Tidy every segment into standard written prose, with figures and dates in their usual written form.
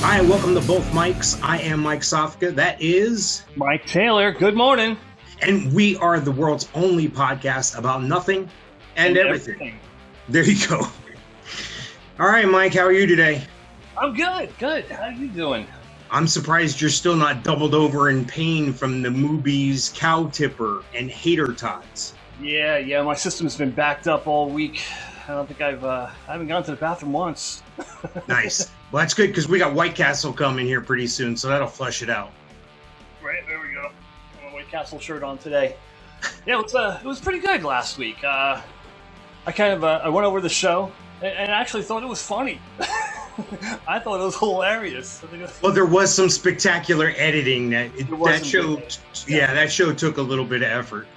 Hi, welcome to both mics. I am Mike Sofka. That is Mike Taylor. Good morning. And we are the world's only podcast about nothing and everything. There you go. All right, Mike, how are you today? I'm good. Good. How are you doing? I'm surprised you're still not doubled over in pain from the movies Cow Tipper and Hater Tots. Yeah. My system's been backed up all week. I don't think I haven't gone to the bathroom once. Nice. Well, that's good because we got White Castle coming here pretty soon, so that'll flush it out. Right, there we go. I have a White Castle shirt on today. Yeah, it was pretty good last week. I went over the show and I actually thought it was funny. I thought it was hilarious. Well, there was some spectacular editing that show. Yeah, that show took a little bit of effort.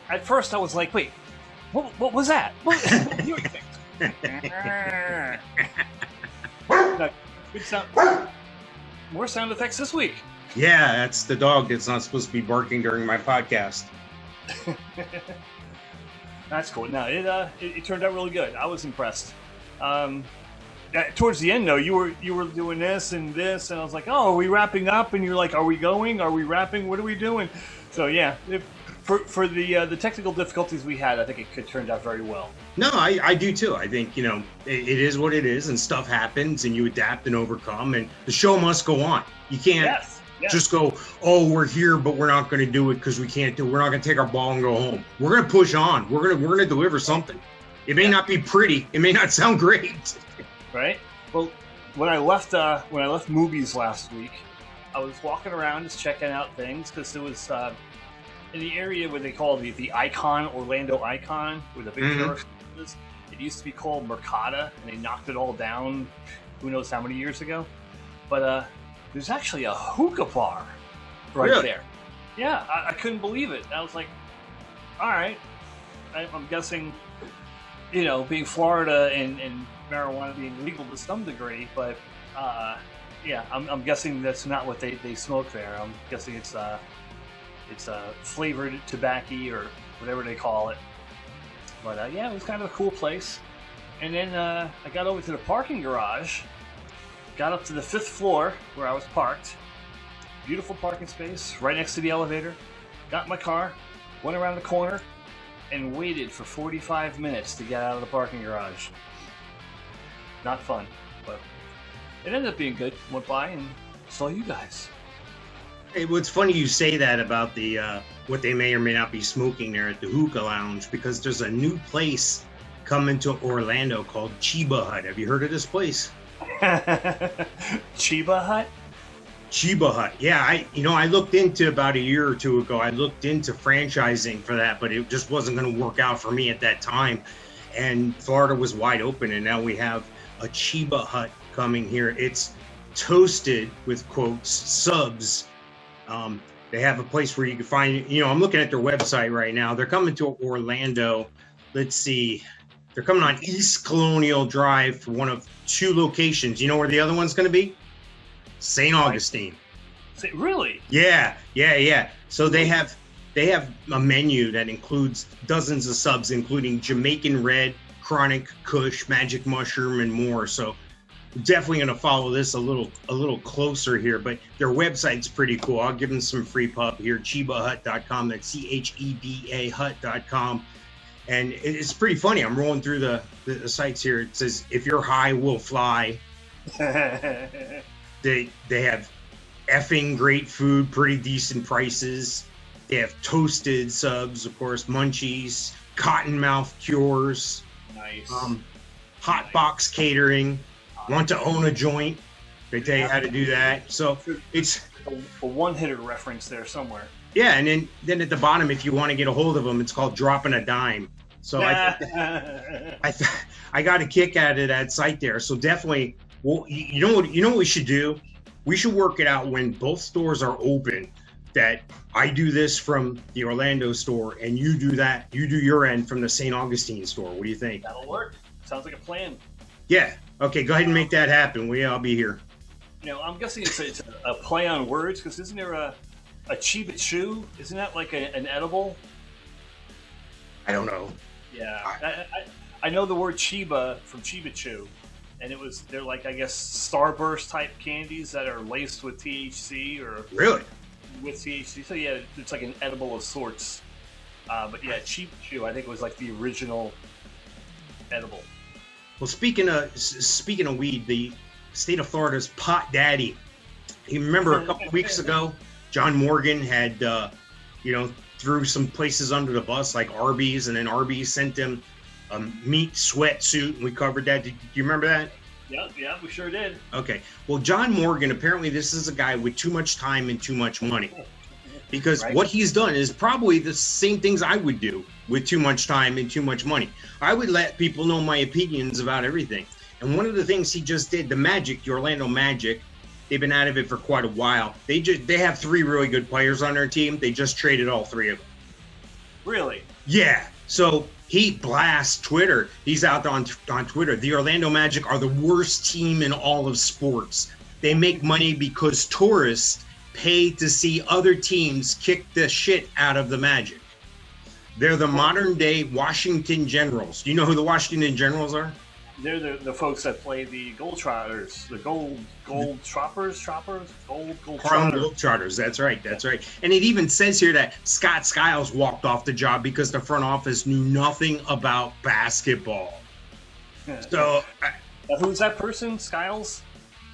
At first, I was like, "Wait, what was that?" Good sound. More sound effects this week. Yeah, that's the dog that's not supposed to be barking during my podcast. That's cool. No, it turned out really good. I was impressed. Towards the end, though, you were doing this, and I was like, "Oh, are we wrapping up?" And you're like, "Are we going? Are we wrapping? What are we doing?" So yeah, for the technical difficulties we had, I think it turned out very well. No, I do too. I think it is what it is, and stuff happens, and you adapt and overcome, and the show must go on. You can't just go, "Oh, we're here, but we're not going to do it because we can't do it. We're not going to take our ball and go home. We're going to push on. We're going to deliver something. It may not be pretty. It may not sound great." Right. Well, when I left movies last week, I was walking around just checking out things because it was in the area where they call the Icon, Orlando Icon, where the big tourist is. It used to be called Mercata, and they knocked it all down. Who knows how many years ago? But there's actually a hookah bar right there. Yeah, I couldn't believe it. I was like, all right. I'm guessing, being Florida and marijuana being legal to some degree, but I'm guessing that's not what they smoke there. I'm guessing it's flavored tobacco or whatever they call it. But it was kind of a cool place. And then I got over to the parking garage, got up to the 5th floor where I was parked. Beautiful parking space right next to the elevator. Got in my car, went around the corner, and waited for 45 minutes to get out of the parking garage. Not fun, but it ended up being good. Went by and saw you guys. Hey, it's funny you say that about the what they may or may not be smoking there at the hookah lounge, because there's a new place coming to Orlando called Chiba Hut. Have you heard of this place? Chiba Hut? Chiba Hut. Yeah, I looked into about a year or two ago. I looked into franchising for that, but it just wasn't going to work out for me at that time. And Florida was wide open, and now we have a Chiba Hut coming here. It's toasted with quotes subs. They have a place where you can find, I'm looking at their website right now. They're coming to Orlando. Let's see. They're coming on East Colonial Drive for one of 2 locations. You know where the other one's going to be? St. Augustine. Really? Yeah. So they have a menu that includes dozens of subs, including Jamaican Red, Chronic Kush, Magic Mushroom, and more. So definitely going to follow this a little closer here, but their website's pretty cool. I'll give them some free pub here, chibahut.com. That's CHEBA hut.com. And it's pretty funny. I'm rolling through the sites here. It says, if you're high, we'll fly. They have effing great food, pretty decent prices. They have toasted subs, of course, munchies, cottonmouth cures. Nice. Hot box catering. Want to own a joint? They tell you how to do that. So it's a one-hitter reference there somewhere. Yeah, and then at the bottom, if you want to get a hold of them, it's called Dropping a Dime. So I got a kick out of that site there. So definitely, well, you know what we should do? We should work it out when both stores are open. That I do this from the Orlando store, and you do that. You do your end from the St. Augustine store. What do you think? That'll work. Sounds like a plan. Yeah. Okay. Go ahead and make that happen. I'll be here. I'm guessing it's a play on words, because isn't there a Chiba Chew? Isn't that like an edible? I don't know. Yeah. I know the word Chiba from Chiba Chew. and they're like, I guess, Starburst type candies that are laced with THC or Really? with THC. So yeah, it's like an edible of sorts. But yeah, Cheap Chew, I think it was like the original edible. Well, speaking of weed, the state of Florida's pot daddy. You remember a couple weeks ago, John Morgan had, threw some places under the bus like Arby's, and then Arby's sent him a meat sweatsuit, and we covered that. Do you remember that? Yeah, we sure did. Okay. Well, John Morgan, apparently this is a guy with too much time and too much money. Because Right. what he's done is probably the same things I would do with too much time and too much money. I would let people know my opinions about everything. And one of the things he just did, the Orlando Magic, they've been out of it for quite a while. They have 3 really good players on their team. They just traded all 3 of them. Really? Yeah. So he blasts Twitter. He's out on Twitter. The Orlando Magic are the worst team in all of sports. They make money because tourists pay to see other teams kick the shit out of the Magic. They're the modern day Washington Generals. Do you know who the Washington Generals are? They're the folks that play the Gold Trotters, the Gold Troppers, Gold Harlem Trotters. Globetrotters. That's right. And it even says here that Scott Skiles walked off the job because the front office knew nothing about basketball. So, Who's that person, Skiles?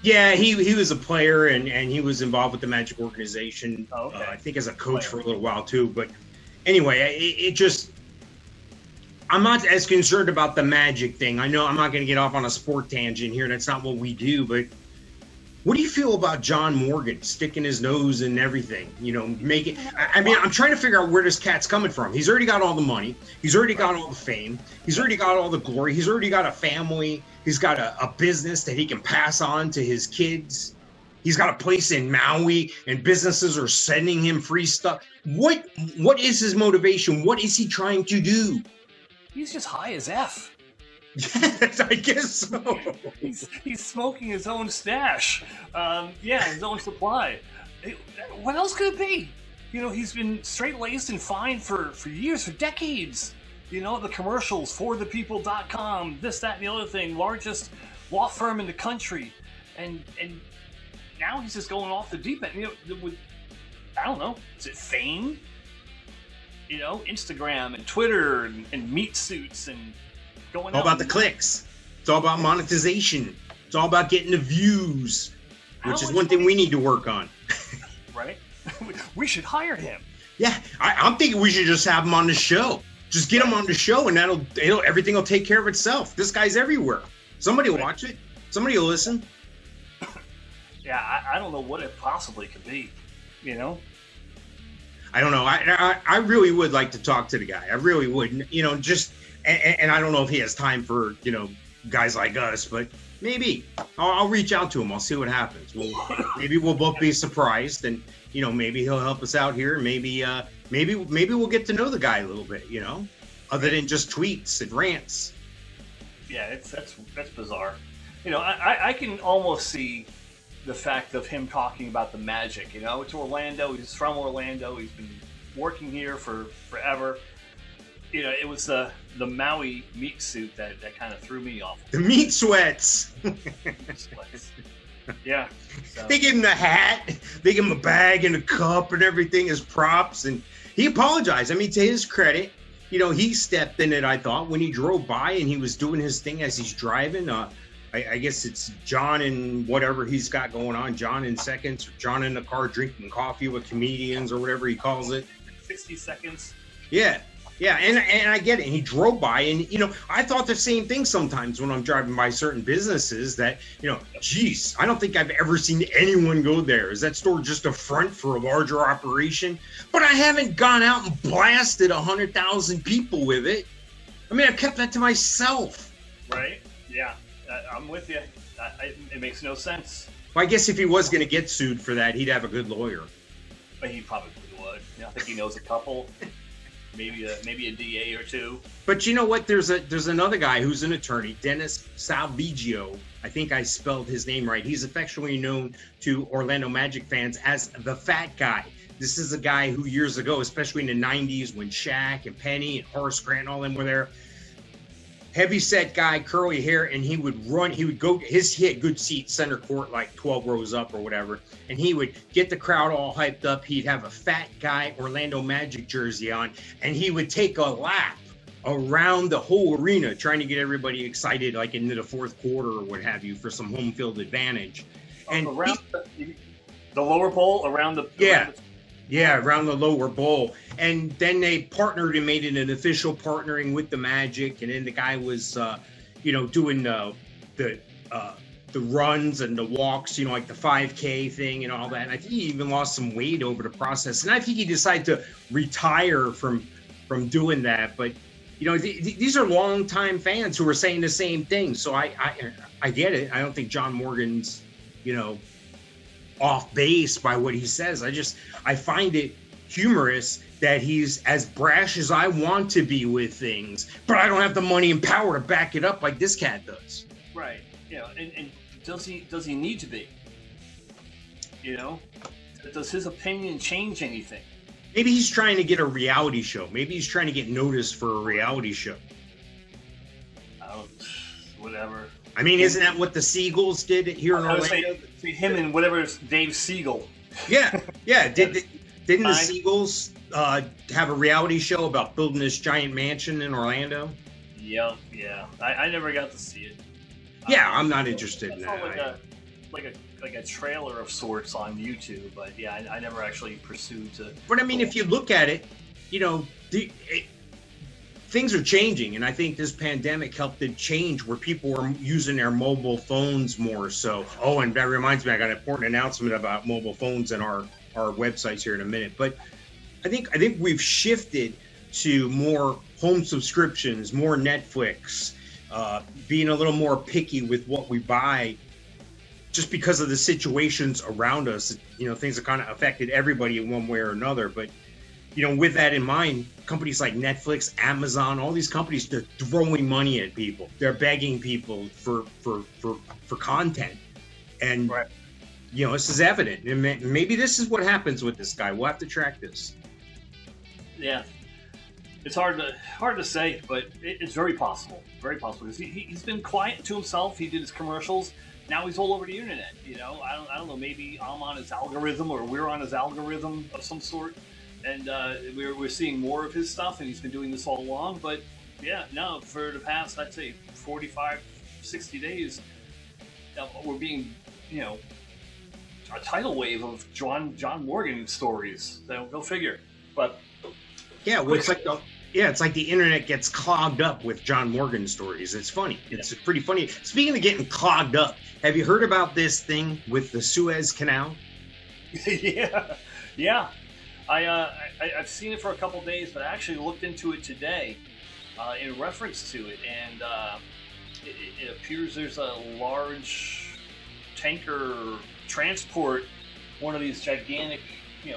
yeah, he was a player and he was involved with the Magic organization. Oh, okay. I think as a coach for a little while too. But anyway, it just. I'm not as concerned about the Magic thing. I know I'm not going to get off on a sport tangent here. That's not what we do. But what do you feel about John Morgan sticking his nose in everything? I'm trying to figure out where this cat's coming from. He's already got all the money. He's already got all the fame. He's already got all the glory. He's already got a family. He's got a business that he can pass on to his kids. He's got a place in Maui, and businesses are sending him free stuff. What is his motivation? What is he trying to do? He's just high as F. Yes, I guess so. He's smoking his own stash. His own supply. What else could it be? He's been straight-laced and fined for years, for decades. The commercials, forthepeople.com, this, that, and the other thing, largest law firm in the country. And now he's just going off the deep end. I don't know. Is it fame? Instagram and Twitter and meat suits and going all about the clicks. It's all about monetization. It's all about getting the views, which is one thing we need to work on. Right? We should hire him. Yeah, I'm thinking we should just have him on the show. Just get him on the show, and everything will take care of itself. This guy's everywhere. Somebody will watch it. Somebody will listen. Yeah, I don't know what it possibly could be. I don't know. I really would like to talk to the guy. I really would. And I don't know if he has time for, guys like us, but maybe I'll reach out to him. I'll see what happens. Maybe we'll both be surprised, and maybe he'll help us out here. Maybe we'll get to know the guy a little bit. Other than just tweets and rants. Yeah, that's bizarre. I can almost see the fact of him talking about the Magic. It's Orlando. He's from Orlando. He's been working here for forever. It was the Maui meat suit that kind of threw me off. The meat sweats. Yeah. So. They gave him the hat. They gave him a bag and a cup and everything as props. And he apologized. I mean, to his credit, he stepped in it, I thought, when he drove by and he was doing his thing as he's driving. I guess it's John and whatever he's got going on. John in seconds, or John in the car drinking coffee with comedians or whatever he calls it. 60 seconds. Yeah. Yeah, and I get it. And he drove by, and I thought the same thing sometimes when I'm driving by certain businesses that, geez, I don't think I've ever seen anyone go there. Is that store just a front for a larger operation? But I haven't gone out and blasted 100,000 people with it. I mean, I've kept that to myself. Right? Yeah, I'm with you. It makes no sense. Well, I guess if he was going to get sued for that, he'd have a good lawyer. But he probably would. I think he knows a couple. Maybe a DA or two. But you know what? There's another guy who's an attorney, Dennis Salviggio. I think I spelled his name right. He's affectionately known to Orlando Magic fans as the Fat Guy. This is a guy who years ago, especially in the 90s when Shaq and Penny and Horace Grant and all them were there, heavy set guy, curly hair, and he would run. He would go. He had good seats, center court, like 12 rows up or whatever. And he would get the crowd all hyped up. He'd have a fat guy Orlando Magic jersey on, and he would take a lap around the whole arena, trying to get everybody excited, like into the fourth quarter or what have you, for some home field advantage. And around the lower bowl, around the around the lower bowl. And then they partnered and made it an official partnering with the Magic. And then the guy was, doing the runs and the walks, like the 5K thing and all that. And I think he even lost some weight over the process. And I think he decided to retire from doing that. But these are longtime fans who are saying the same thing. So I get it. I don't think John Morgan's, off base by what he says. I find it humorous that he's as brash as I want to be with things, but I don't have the money and power to back it up like this cat does. Right. And does he need to be? Does his opinion change anything? Maybe he's trying to get a reality show. Maybe he's trying to get noticed for a reality show. Whatever. I mean, isn't that what the Seagulls did here in Orlando? Him and whatever Dave Siegel. Yeah. Didn't the Seagulls have a reality show about building this giant mansion in Orlando? Yeah. I never got to see it. Yeah, I'm not interested in that. Like a trailer of sorts on YouTube, but yeah, I never actually pursued to. But I mean, if you look at it, things are changing, and I think this pandemic helped it change where people are using their mobile phones more so. Oh, and that reminds me, I got an important announcement about mobile phones and our websites here in a minute. But I think we've shifted to more home subscriptions, more Netflix, being a little more picky with what we buy, just because of the situations around us. Things have kind of affected everybody in one way or another. But with that in mind, companies like Netflix, Amazon, all these companies, they're throwing money at people. They're begging people for content. And, right. This is evident. And maybe this is what happens with this guy. We'll have to track this. Yeah. It's hard to say, but it's very possible. Very possible. Because he's been quiet to himself. He did his commercials. Now he's all over the internet. I don't know. Maybe I'm on his algorithm, or we're on his algorithm of some sort. And we're seeing more of his stuff, and he's been doing this all along. But yeah, no, for the past, I'd say 45, 60 days, we're being, a tidal wave of John Morgan stories. So go figure. But yeah, well, it's like the internet gets clogged up with John Morgan stories. It's funny. It's pretty funny. Speaking of getting clogged up, have you heard about this thing with the Suez Canal? Yeah. I've seen it for a couple days, but I actually looked into it today in reference to it, and it appears there's a large tanker transport, one of these gigantic,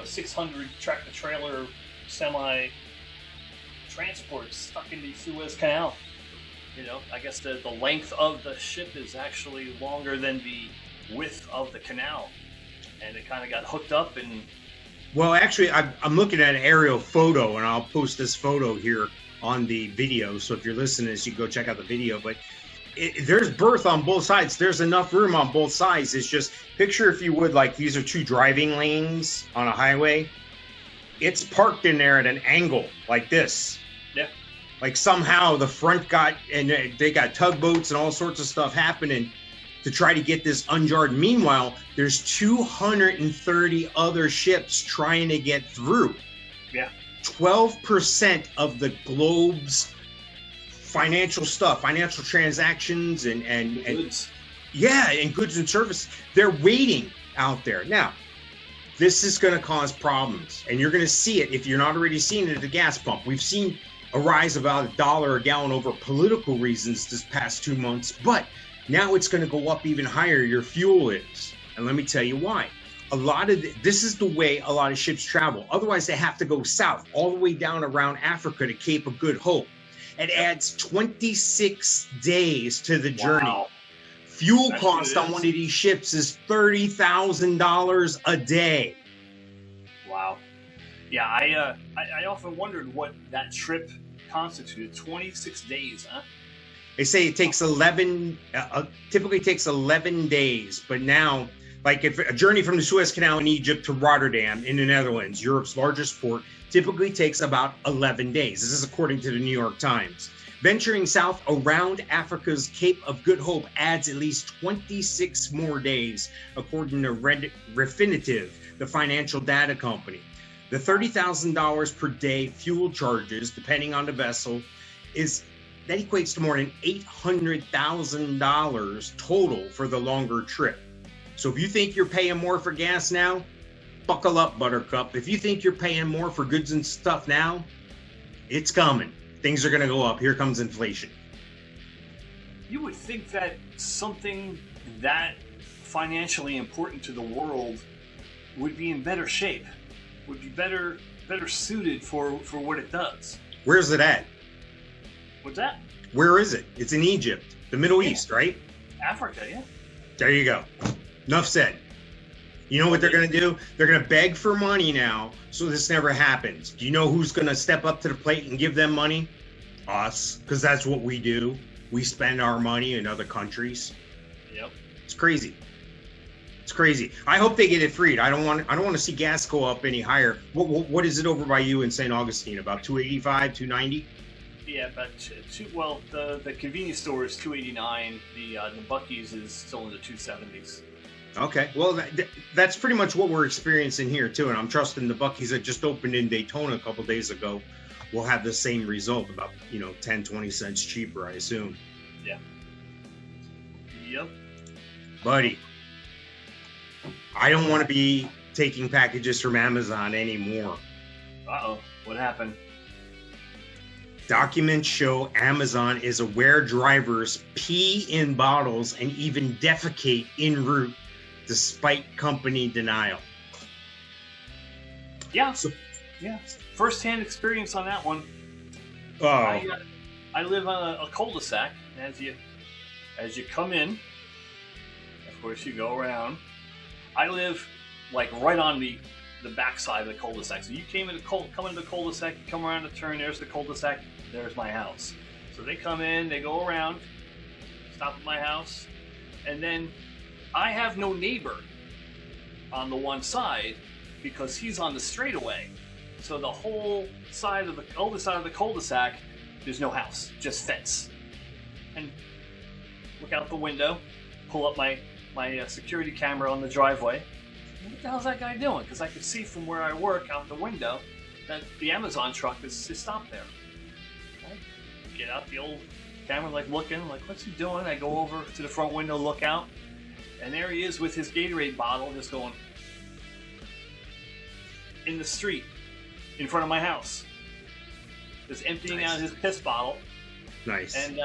600 tractor-trailer semi transports stuck in the Suez Canal. I guess the length of the ship is actually longer than the width of the canal, and it kind of got hooked up and. Well, actually, I'm looking at an aerial photo, and I'll post this photo here on the video. So if you're listening to this, you can go check out the video. But there's berth on both sides. There's enough room on both sides. It's just, picture, if you would, like these are two driving lanes on a highway. It's parked in there at an angle like this. Yeah. Like somehow the front they got tugboats and all sorts of stuff happening to try to get this unjarred. Meanwhile, there's 230 other ships trying to get through. Yeah. 12% of the globe's financial stuff, financial transactions and goods. And goods and services, they're waiting out there. Now, this is going to cause problems, and you're going to see it if you're not already seeing it at the gas pump. We've seen a rise of about $1 a gallon over political reasons this past 2 months, but now it's going to go up even higher. Your fuel is. And let me tell you why. This is the way a lot of ships travel. Otherwise, they have to go south, all the way down around Africa to Cape of Good Hope. It adds 26 days to the journey. Wow. Fuel cost on one of these ships is $30,000 a day. Wow. Yeah, I often wondered what that trip constituted. 26 days, huh? They say it takes typically takes 11 days, but now, like if a journey from the Suez Canal in Egypt to Rotterdam in the Netherlands, Europe's largest port, typically takes about 11 days. This is according to the New York Times. Venturing south around Africa's Cape of Good Hope adds at least 26 more days, according to Refinitiv, the financial data company. The $30,000 per day fuel charges, depending on the vessel, that equates to more than $800,000 total for the longer trip. So if you think you're paying more for gas now, buckle up, Buttercup. If you think you're paying more for goods and stuff now, it's coming. Things are going to go up. Here comes inflation. You would think that something that financially important to the world would be in better shape, would be better suited for what it does. Where's it at? What's that? Where is it? It's in Egypt, the Middle East, right? Africa, yeah. There you go. Enough said. You know what they're going to do? They're going to beg for money now, so this never happens. Do you know who's going to step up to the plate and give them money? Us, because that's what we do. We spend our money in other countries. Yep. It's crazy. It's crazy. I hope they get it freed. I don't want to see gas go up any higher. What is it over by you in St. Augustine? About 285, 290? Yeah, but the convenience store is 289. The Buc-ee's is still in the 270s. Okay, well that's pretty much what we're experiencing here too, and I'm trusting the Buc-ee's that just opened in Daytona a couple days ago will have the same result, about 10-20 cents cheaper, I assume. Yeah. Yep. Buddy, I don't want to be taking packages from Amazon anymore. Uh-oh, what happened? Documents show Amazon is aware drivers pee in bottles and even defecate en route, despite company denial. Yeah, yeah. First-hand experience on that one. Oh. I live on a cul-de-sac. As you come in, of course you go around. I live like right on the backside of the cul-de-sac. So you come into the cul-de-sac, you come around the turn. There's the cul-de-sac. There's my house. So they come in, they go around, stop at my house, and then I have no neighbor on the one side because he's on the straightaway. So the whole side of the other side of the cul-de-sac, there's no house, just fence. And look out the window, pull up my security camera on the driveway. What the hell's that guy doing? Because I could see from where I work out the window that the Amazon truck is stopped there. I get out the old camera, looking, what's he doing? I go over to the front window, look out, and there he is with his Gatorade bottle, just going in the street in front of my house, just emptying out his piss bottle. Nice. And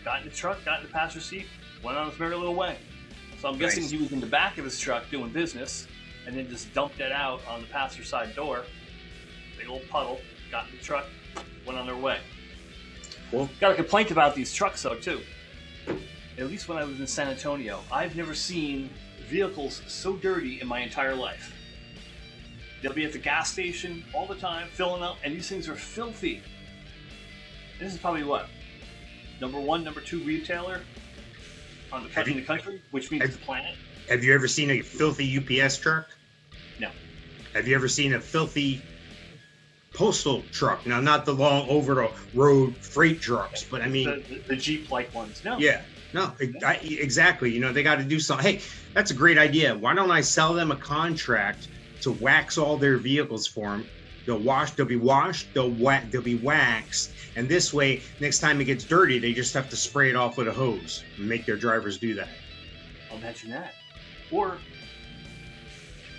got in the truck, got in the passenger seat, went on his merry little way. So I'm guessing he was in the back of his truck doing business, and then just dumped it out on the passenger side door. Big old puddle. Got in the truck, went on their way. Well, got a complaint about these trucks though too. At least when I was in San Antonio, I've never seen vehicles so dirty in my entire life. They'll be at the gas station all the time, filling up, and these things are filthy. This is probably what? Number 1, number 2 retailer in the country, which means the planet. Have you ever seen a filthy UPS truck? No. Have you ever seen a filthy postal truck? Now, not the long over-the-road freight trucks, but I mean... The Jeep-like ones. No. Yeah. No, exactly. They got to do something. Hey, that's a great idea. Why don't I sell them a contract to wax all their vehicles for them? They'll be washed, they'll be waxed, and this way, next time it gets dirty, they just have to spray it off with a hose and make their drivers do that. I'll mention that. Or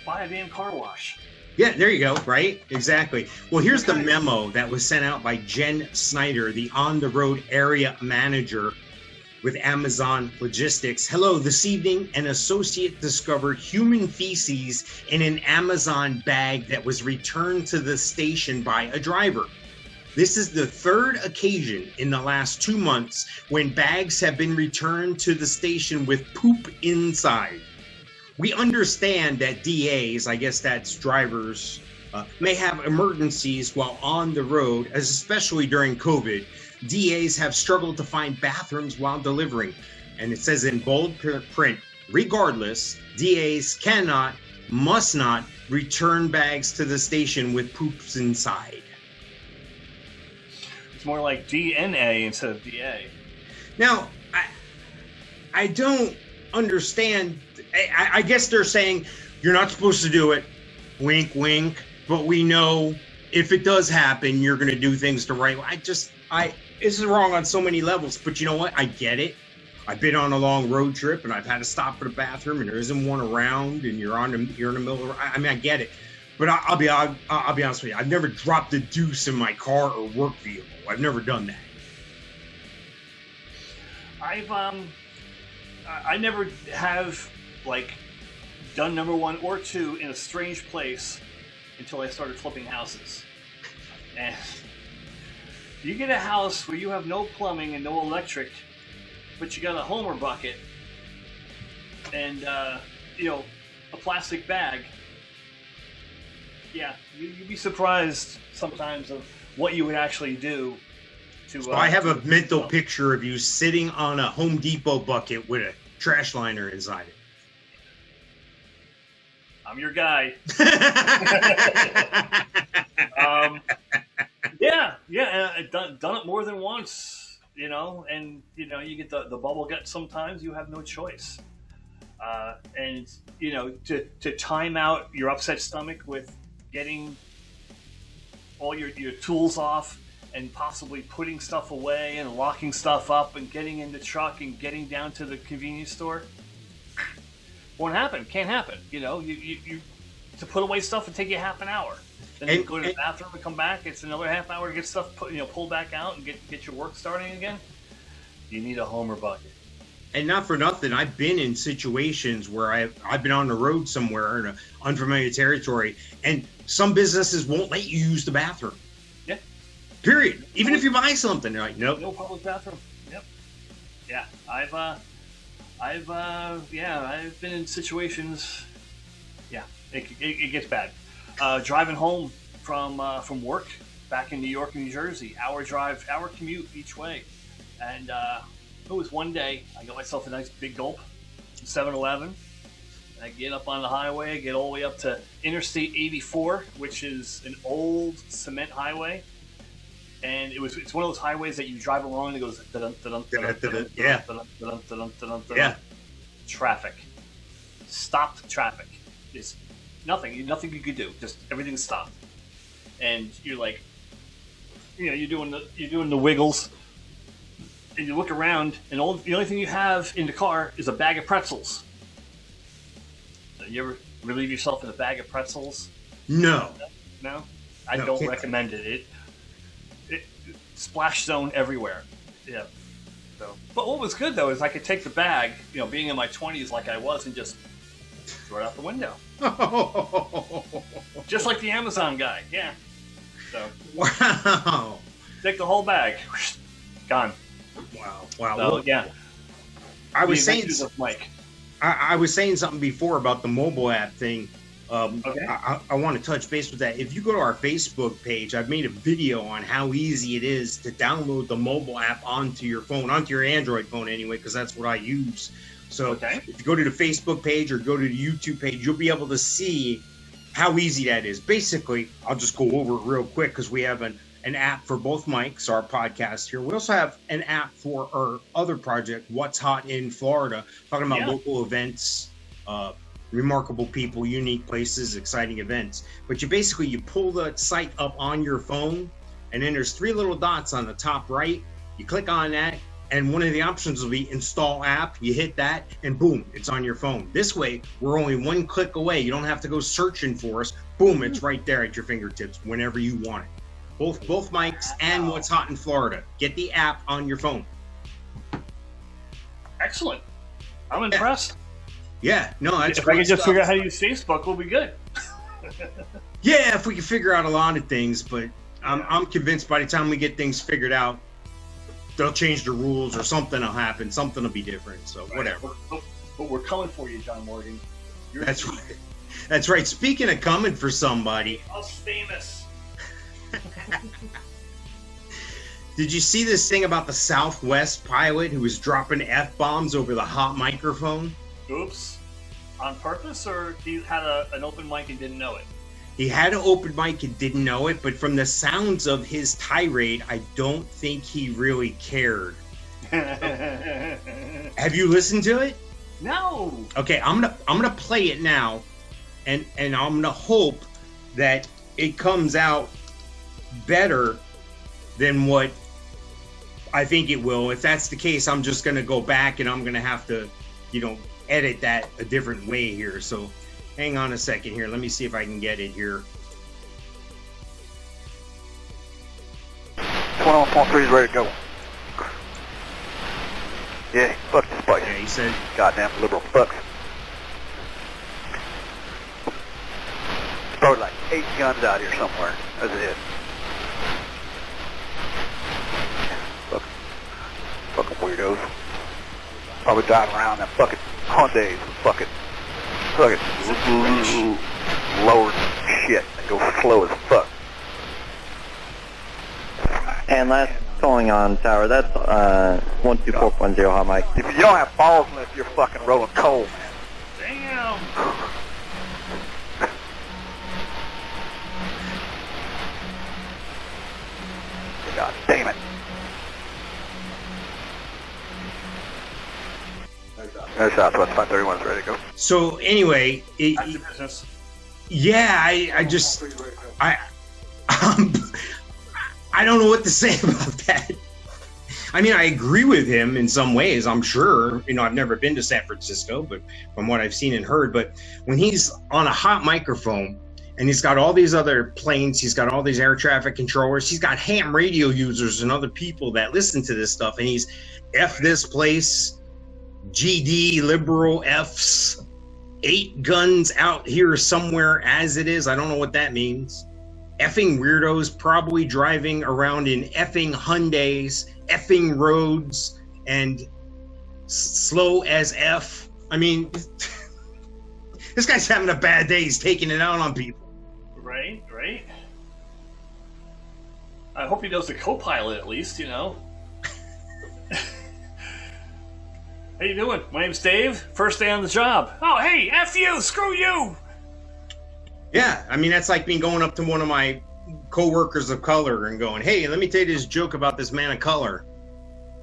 buy a damn car wash. Yeah, there you go, right? Exactly. Well, here's the memo that was sent out by Jen Snyder, the on-the-road area manager with Amazon Logistics. Hello, this evening, an associate discovered human feces in an Amazon bag that was returned to the station by a driver. This is the third occasion in the last 2 months when bags have been returned to the station with poop inside. We understand that DAs, I guess that's drivers, may have emergencies while on the road, especially during COVID. DAs have struggled to find bathrooms while delivering. And it says in bold print, regardless, DAs cannot, must not return bags to the station with poops inside. It's more like DNA instead of DA. Now, I don't understand. I guess they're saying you're not supposed to do it. Wink, wink. But we know if it does happen, you're going to do things the right way. This is wrong on so many levels. But you know what? I get it. I've been on a long road trip and I've had to stop for the bathroom and there isn't one around and you're in the middle of. I mean, I get it. But I'll be honest with you. I've never dropped a deuce in my car or work vehicle. I've never done that. I never have like done number 1 or 2 in a strange place until I started flipping houses. And you get a house where you have no plumbing and no electric, but you got a Homer bucket and a plastic bag. Yeah, you'd be surprised sometimes of what you would actually do. So I have a mental picture of you sitting on a Home Depot bucket with a trash liner inside it. I'm your guy. Yeah, I've done it more than once, and you get the bubble gut sometimes. You have no choice, and to time out your upset stomach with getting all your tools off and possibly putting stuff away and locking stuff up and getting in the truck and getting down to the convenience store. Won't happen. Can't happen. You to put away stuff would take you half an hour. Then you go to the bathroom and come back. It's another half hour to get stuff pulled back out and get your work starting again. You need a Homer bucket. And not for nothing, I've been in situations where I've been on the road somewhere in an unfamiliar territory, and some businesses won't let you use the bathroom. Yeah. Period. Even if you buy something, they're like, nope. No public bathroom. Yep. Yeah. I've been in situations. Yeah, it gets bad. Driving home from work back in New York and New Jersey, hour commute each way, and it was one day I got myself a nice big gulp, 7-Eleven. I get up on the highway, I get all the way up to Interstate 84, which is an old cement highway. And it's one of those highways that you drive along and it goes yeah. Traffic. Stopped traffic. It's nothing you could do. Just everything stopped. And you're like, you're doing the wiggles. And you look around and the only thing you have in the car is a bag of pretzels. You ever relieve yourself in a bag of pretzels? No. No? I don't recommend it. It splash zone everywhere. Yeah. So, but what was good though is I could take the bag, being in my 20s like I was, and just throw it out the window. Just like the Amazon guy. Yeah. So. Wow. Take the whole bag. Gone. Wow. So, well, yeah. I was saying something before about the mobile app thing. Okay. I want to touch base with that. If you go to our Facebook page, I've made a video on how easy it is to download the mobile app onto your phone, onto your Android phone anyway, because that's what I use. So if you go to the Facebook page or go to the YouTube page, you'll be able to see how easy that is. Basically, I'll just go over it real quick because we have an app for both mics, our podcast here. We also have an app for our other project, What's Hot in Florida, talking about local events, remarkable people, unique places, exciting events. But you pull the site up on your phone, and then there's 3 little dots on the top right. You click on that, and one of the options will be install app. You hit that, and boom, it's on your phone. This way, we're only 1 click away. You don't have to go searching for us. Boom, it's right there at your fingertips whenever you want it. Both mics and What's Hot in Florida. Get the app on your phone. Excellent. I'm impressed. Yeah, no, that's if I can just figure out how to use Facebook, we'll be good. Yeah, if we can figure out a lot of things, but I'm convinced by the time we get things figured out, they'll change the rules or something will happen. Something will be different. So whatever. But we're coming for you, John Morgan. That's right. That's right. Speaking of coming for somebody, us famous. Did you see this thing about the Southwest pilot who was dropping F-bombs over the hot microphone? Oops. On purpose, or he had an open mic and didn't know it? He had an open mic and didn't know it, but from the sounds of his tirade, I don't think he really cared. Have you listened to it? No. Okay, I'm gonna play it now, and I'm gonna hope that it comes out better than what I think it will. If that's the case, I'm just gonna go back and I'm gonna have to, edit that a different way here. So hang on a second here. Let me see if I can get it here. 21.3 is ready to go. Yeah, fuck this place. Yeah, he said, goddamn liberal fucks. There's probably like 8 guns out here somewhere. That's it. Fucking weirdos. Probably driving around them fucking Hyundais and fucking lowered shit and go slow as fuck. And last calling on tower, that's 124.0 hot mic. If you don't have balls unless you're fucking rolling coal, man. Damn. God damn it. There's Southwest 531 is ready to go. so anyway, Back to business. yeah, I don't know what to say about that. I mean, I agree with him in some ways, I'm sure. I've never been to San Francisco, but from what I've seen and heard, but when he's on a hot microphone and he's got all these other planes, he's got all these air traffic controllers, he's got ham radio users and other people that listen to this stuff, and he's F this place, GD, liberal Fs, 8 guns out here somewhere as it is. I don't know what that means. Effing weirdos probably driving around in effing Hyundais, effing roads, and slow as F. I mean, this guy's having a bad day. He's taking it out on people. Right. I hope he knows the co-pilot at least, How you doing? My name's Dave. First day on the job. Oh, hey, F you! Screw you! Yeah, I mean, that's like me going up to one of my co-workers of color and going, hey, let me tell you this joke about this man of color.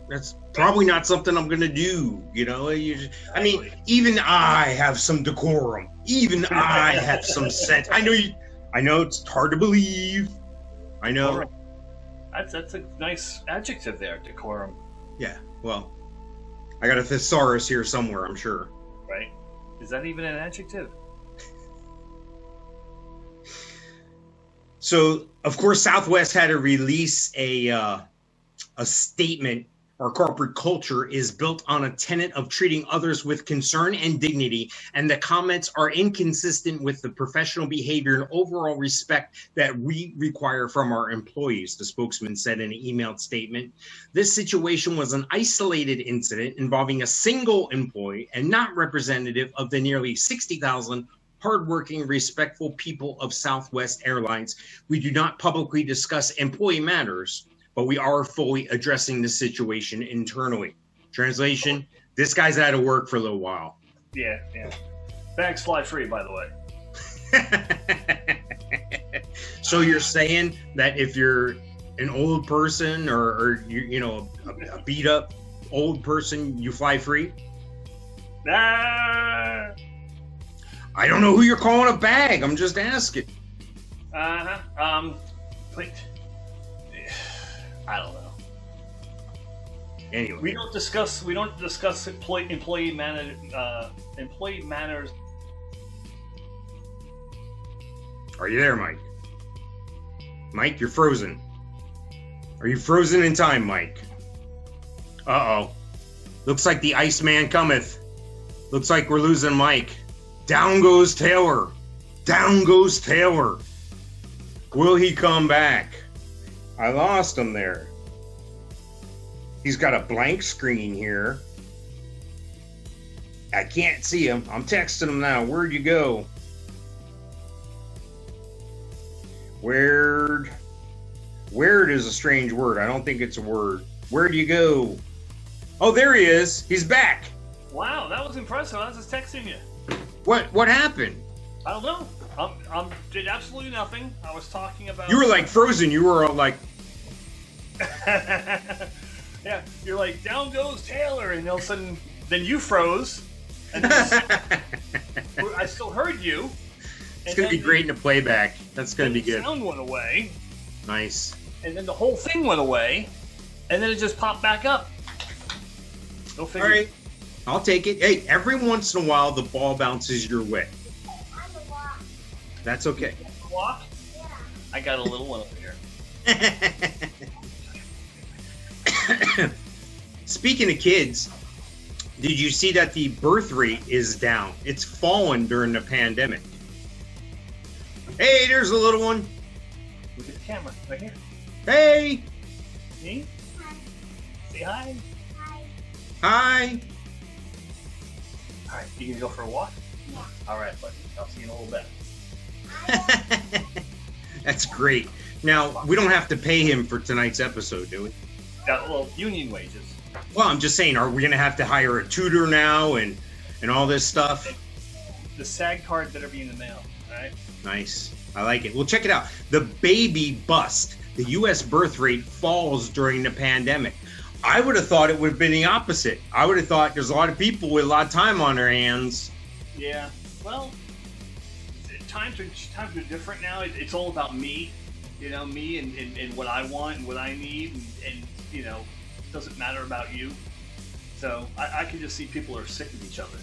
That's probably not something I'm going to do, I mean, even I have some decorum. Even I have some sense. I know it's hard to believe. I know. Right. That's a nice adjective there, decorum. Yeah, well, I got a thesaurus here somewhere, I'm sure. Right? Is that even an adjective? So, of course, Southwest had to release a statement. Our corporate culture is built on a tenet of treating others with concern and dignity, and the comments are inconsistent with the professional behavior and overall respect that we require from our employees, the spokesman said in an emailed statement. This situation was an isolated incident involving a single employee and not representative of the nearly 60,000 hardworking, respectful people of Southwest Airlines. We do not publicly discuss employee matters, but we are fully addressing the situation internally. Translation, this guy's out of work for a little while. Yeah. Bags fly free, by the way. So you're saying that if you're an old person or a beat up old person, you fly free? Ah! I don't know who you're calling a bag. I'm just asking. Wait. I don't know. Anyway, We don't discuss employee manners. Are you there, Mike? Mike, you're frozen. Are you frozen in time, Mike? Uh-oh. Looks like the Iceman cometh. Looks like we're losing Mike. Down goes Taylor. Down goes Taylor. Will he come back? I lost him there. He's got a blank screen here. I can't see him. I'm texting him now. Where'd you go? Where'd Weird is a strange word. I don't think it's a word. Where do you go? Oh, there he is. He's back. Wow, that was impressive. I was just texting you. What happened? I don't know. Did absolutely nothing. I was talking about... You were like frozen. You were like... Yeah, you're like, down goes Taylor, and all of a sudden, then you froze. And then I still heard you. It's going to be great in the playback. That's going to be good. The sound went away. Nice. And then the whole thing went away, and then it just popped back up. Go figure. All right. I'll take it. Hey, every once in a while, the ball bounces your way. That's okay. Walk? Yeah. I got a little one over here. Speaking of kids, did you see that the birth rate is down? It's fallen during the pandemic. Hey, there's a little one. Look at the camera, right here. Hey. Me? Hi. Say hi. Hi. All right, you gonna go for a walk? Yeah. All right, buddy. I'll see you in a little bit. That's great. Now, we don't have to pay him for tonight's episode, do we? Well, union wages. Well, I'm just saying, are we going to have to hire a tutor now and all this stuff? The SAG card better be in the mail, all right? Nice. I like it. Well, check it out. The baby bust. The U.S. birth rate falls during the pandemic. I would have thought it would have been the opposite. I would have thought there's a lot of people with a lot of time on their hands. Yeah. Well, times are different now. It's all about me, me and what I want and what I need, and it doesn't matter about you. So I can just see people are sick of each other,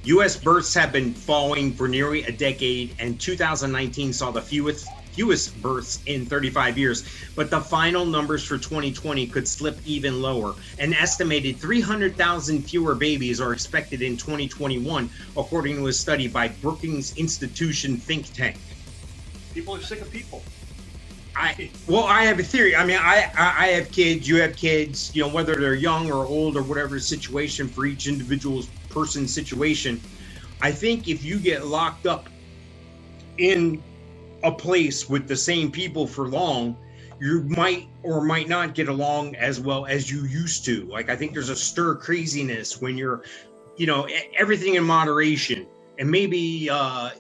U.S. births have been falling for nearly a decade, and 2019 saw the fewest births in 35 years. But the final numbers for 2020 could slip even lower. An estimated 300,000 fewer babies are expected in 2021, according to a study by Brookings Institution think tank. People are sick of people. I have a theory. I mean, I have kids, you have kids, whether they're young or old or whatever situation for each individual person's situation. I think if you get locked up in a place with the same people for long, you might or might not get along as well as you used to. Like, I think there's a stir craziness when you're, everything in moderation. And maybe, a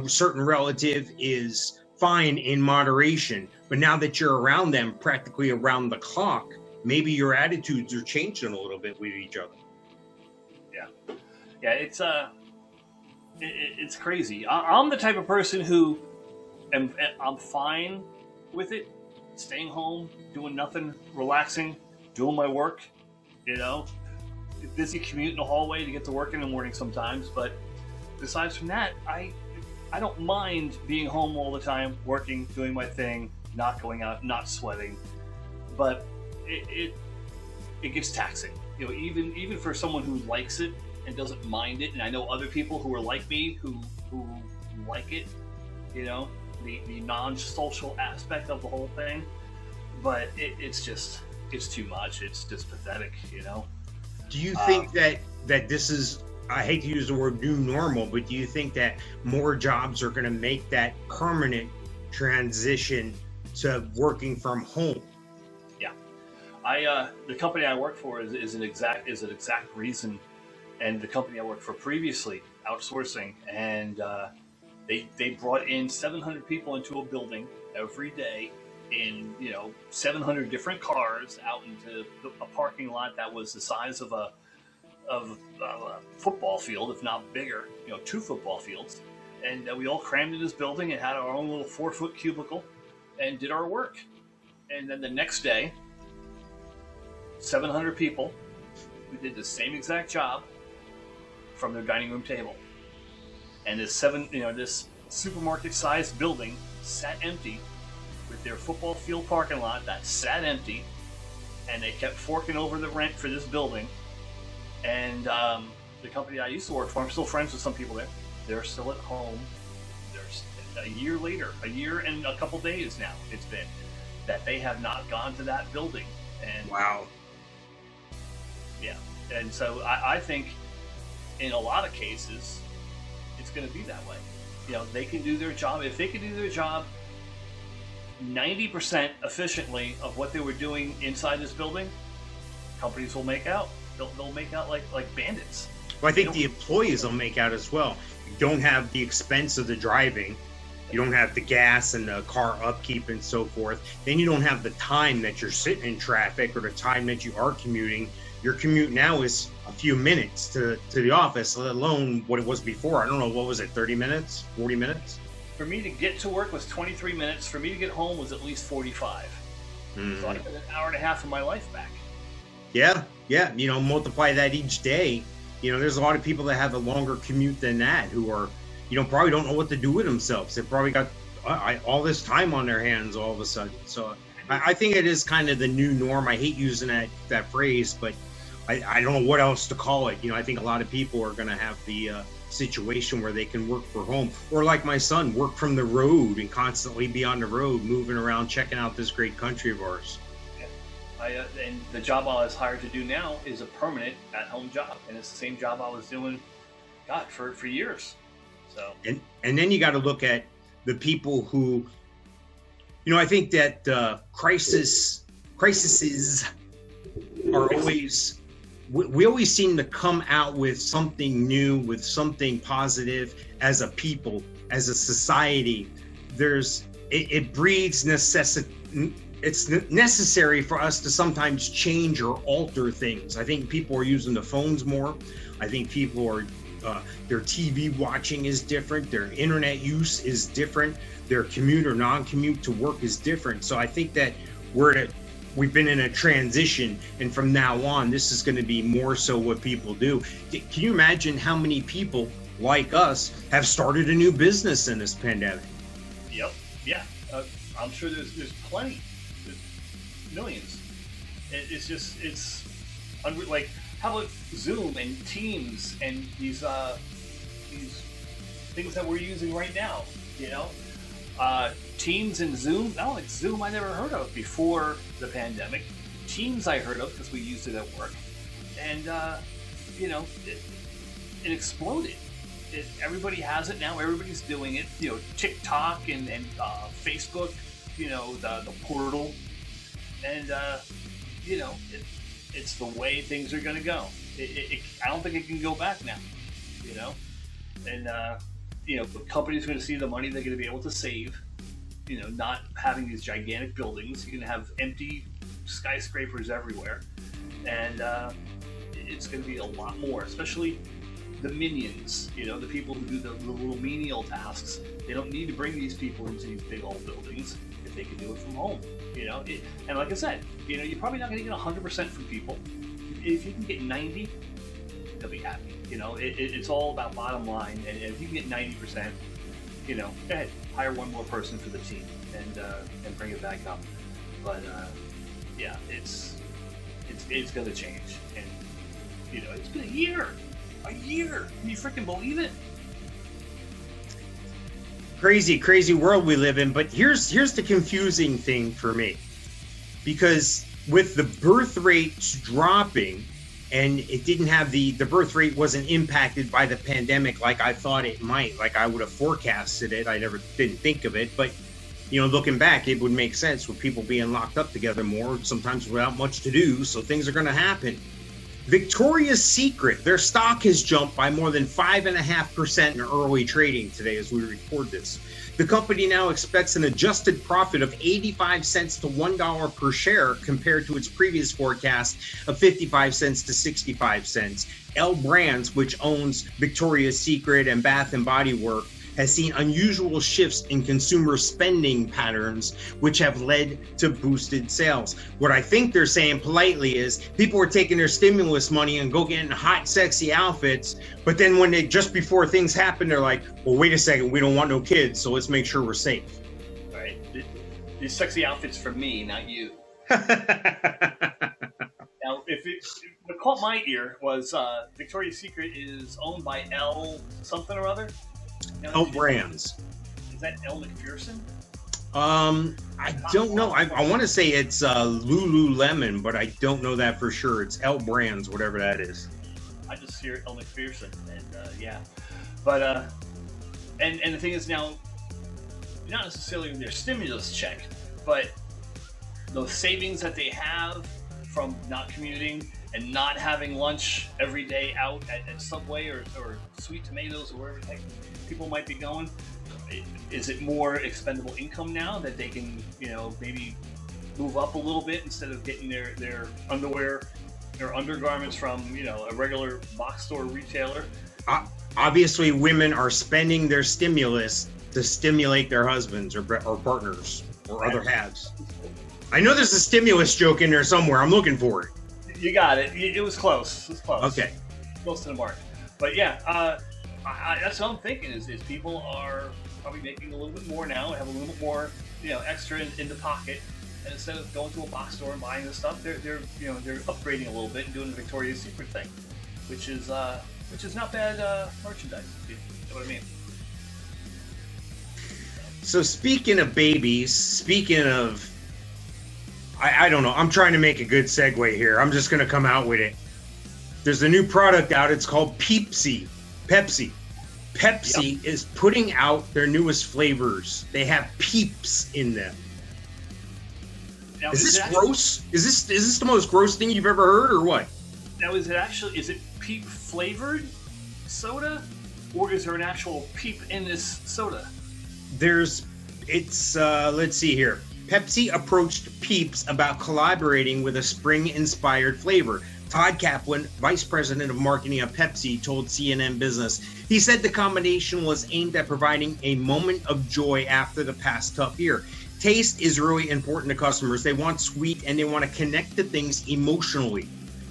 certain relative is fine in moderation, but now that you're around them practically around the clock, maybe your attitudes are changing a little bit with each other. Yeah, it's crazy. I'm the type of person who I'm fine with it, staying home, doing nothing, relaxing, doing my work, busy commute in the hallway to get to work in the morning sometimes, but besides from that, I don't mind being home all the time, working, doing my thing, not going out, not sweating. But it gets taxing. Even for someone who likes it and doesn't mind it, and I know other people who are like me who like it, the non-social aspect of the whole thing. But it's too much. It's just pathetic, Do you think that this is, I hate to use the word new normal, but do you think that more jobs are going to make that permanent transition to working from home? Yeah, the company I work for is an exact reason, and the company I worked for previously, outsourcing, and they brought in 700 people into a building every day in 700 different cars out into a parking lot that was the size of a football field, if not bigger, 2 football fields. And we all crammed in this building and had our own little 4-foot cubicle and did our work. And then the next day, 700 people, we did the same exact job from their dining room table. And this supermarket-sized building sat empty with their football field parking lot that sat empty, and they kept forking over the rent for this building. And the company I used to work for, I'm still friends with some people there. They're still at home. There's a year later, a year and a couple days now, it's been, that they have not gone to that building. And wow. Yeah. And so I think in a lot of cases, it's going to be that way. They can do their job. If they can do their job 90% efficiently of what they were doing inside this building, companies will make out. They'll make out like bandits. Well, I think the employees will make out as well. You don't have the expense of the driving. You don't have the gas and the car upkeep and so forth. Then you don't have the time that you're sitting in traffic or the time that you are commuting. Your commute now is a few minutes to the office, let alone what it was before. I don't know, what was it, 30 minutes, 40 minutes? For me to get to work was 23 minutes. For me to get home was at least 45. So I got an hour and a half of my life back. Yeah. Multiply that each day. There's a lot of people that have a longer commute than that who are, probably don't know what to do with themselves. They've probably got all this time on their hands all of a sudden. So I think it is kind of the new norm. I hate using that phrase, but I don't know what else to call it. I think a lot of people are going to have the situation where they can work from home, or like my son, work from the road and constantly be on the road, moving around, checking out this great country of ours. And the job I was hired to do now is a permanent at-home job, and it's the same job I was doing, for years. So and then you got to look at the people who, I think that crises are always. We always seem to come out with something new, with something positive as a people, as a society. It breeds necessity. It's necessary for us to sometimes change or alter things. I think people are using the phones more. I think people are, their TV watching is different. Their internet use is different. Their commute or non-commute to work is different. So I think that we've been in a transition, and from now on, this is going to be more so what people do. Can you imagine how many people like us have started a new business in this pandemic? Yep. Yeah. I'm sure there's plenty. There's millions. It's like, how about Zoom and Teams and these things that we're using right now? Teams and Zoom. Zoom I never heard of before the pandemic. Teams I heard of because we used it at work, and it exploded. Everybody has it now. Everybody's doing it. TikTok and Facebook. The portal, and it's the way things are going to go. I don't think it can go back now. And the company's going to see the money they're going to be able to save. Not having these gigantic buildings. You're going to have empty skyscrapers everywhere, and it's going to be a lot more, especially the minions, the people who do the little menial tasks. They don't need to bring these people into these big old buildings if they can do it from home, and like I said, you're probably not going to get 100% from people. If you can get 90, they'll be happy. It's all about bottom line, and if you can get 90%, go ahead, hire one more person for the team and bring it back up. But it's going to change, and it's been a year. Can you freaking believe it? Crazy world we live in. But here's the confusing thing for me, because with the birth rates dropping, and it didn't have the birth rate wasn't impacted by the pandemic like I thought it might, like I would have forecasted it. I didn't think of it, but looking back, it would make sense with people being locked up together more, sometimes without much to do. So things are going to happen. Victoria's Secret, their stock has jumped by more than 5.5% in early trading today as we record this. The company now expects an adjusted profit of 85 cents to $1 per share compared to its previous forecast of 55 cents to 65 cents. L Brands, which owns Victoria's Secret and Bath & Body Works, has seen unusual shifts in consumer spending patterns, which have led to boosted sales. What I think they're saying politely is people are taking their stimulus money and go getting hot, sexy outfits, but then when just before things happen, they're like, well, wait a second, we don't want no kids, so let's make sure we're safe. All right. These sexy outfits for me, not you. Now, what caught my ear was Victoria's Secret is owned by L something or other. L Brands. Is that Elle Macpherson? I don't know. I want to say it's Lululemon, but I don't know that for sure. It's L Brands, whatever that is. I just hear Elle Macpherson, and yeah. But and the thing is now, not necessarily their stimulus check, but the savings that they have from not commuting and not having lunch every day out at Subway or Sweet Tomatoes or wherever the heck people might be going, is it more expendable income now that they can, maybe move up a little bit instead of getting their underwear or undergarments from, a regular box store retailer? Obviously, women are spending their stimulus to stimulate their husbands or partners or other halves. I know there's a stimulus joke in there somewhere. I'm looking for it. You got it. It was close. It was close. Okay. Close to the mark. But yeah, that's what I'm thinking is people are probably making a little bit more now, have a little bit more, extra in the pocket. And instead of going to a box store and buying this stuff, they're upgrading a little bit and doing the Victoria's Secret thing, which is not bad merchandise. If you know what I mean. So speaking of babies, I don't know. I'm trying to make a good segue here. I'm just going to come out with it. There's a new product out. It's called Pepsi. Pepsi is putting out their newest flavors. They have Peeps in them. Now, is this gross? Is this the most gross thing you've ever heard, or what? Now, is it Peep flavored soda, or is there an actual Peep in this soda? Let's see here. Pepsi approached Peeps about collaborating with a spring-inspired flavor. Todd Kaplan, Vice President of Marketing at Pepsi, told CNN Business. He said the combination was aimed at providing a moment of joy after the past tough year. Taste is really important to customers. They want sweet and they want to connect to things emotionally.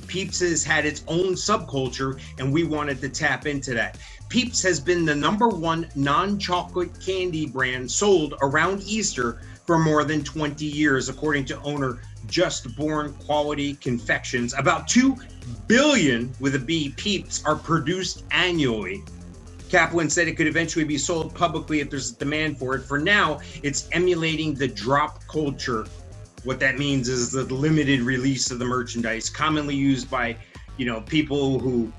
Peeps has had its own subculture and we wanted to tap into that. Peeps has been the #1 non-chocolate candy brand sold around Easter for more than 20 years, according to owner Just Born Quality Confections. About 2 billion, with a B, Peeps are produced annually. Kaplan said it could eventually be sold publicly if there's a demand for it. For now, it's emulating the drop culture. What that means is the limited release of the merchandise, commonly used by, people who,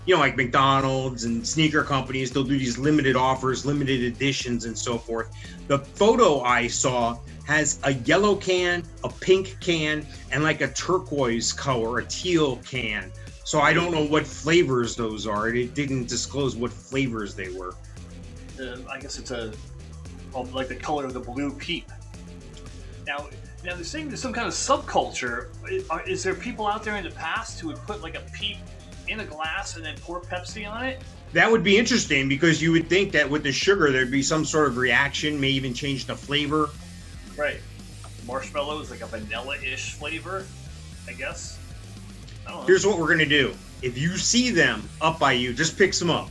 like McDonald's and sneaker companies. They'll do these limited offers, limited editions, and so forth. The photo I saw has a yellow can, a pink can, and like a turquoise color, a teal can. So I don't know what flavors those are. It didn't disclose what flavors they were. I guess it's like the color of the blue Peep. Now they're saying there's some kind of subculture. Is there people out there in the past who would put like a Peep in a glass and then pour Pepsi on it? That would be interesting because you would think that with the sugar there'd be some sort of reaction, may even change the flavor. Right. Marshmallow is like a vanilla-ish flavor, I guess. I don't know. Here's what we're going to do. If you see them up by you, just pick some up.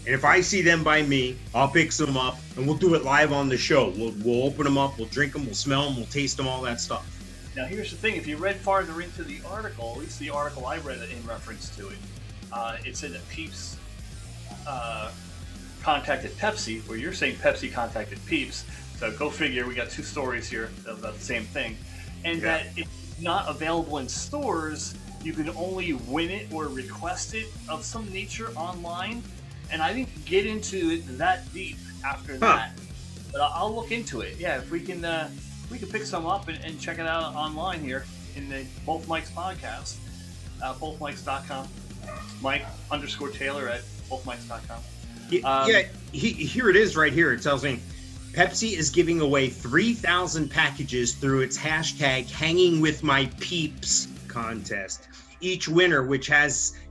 And if I see them by me, I'll pick some up and we'll do it live on the show. We'll open them up, we'll drink them, we'll smell them, we'll taste them, all that stuff. Now here's the thing. If you read farther into the article, at least the article I read in reference to it, it said that Peeps contacted Pepsi, where you're saying Pepsi contacted Peeps. So go figure, we got two stories here about the same thing. And that it's not available in stores, you can only win it or request it of some nature online. And I didn't get into it that deep after that. But I'll look into it. Yeah, if we can pick some up and check it out online here in the Both Mikes podcast, bothmikes.com. Mike_Taylor at bothmikes.com. Here it is right here. It tells me Pepsi is giving away 3,000 packages through its hashtag Hanging With My Peeps contest. Each winner, which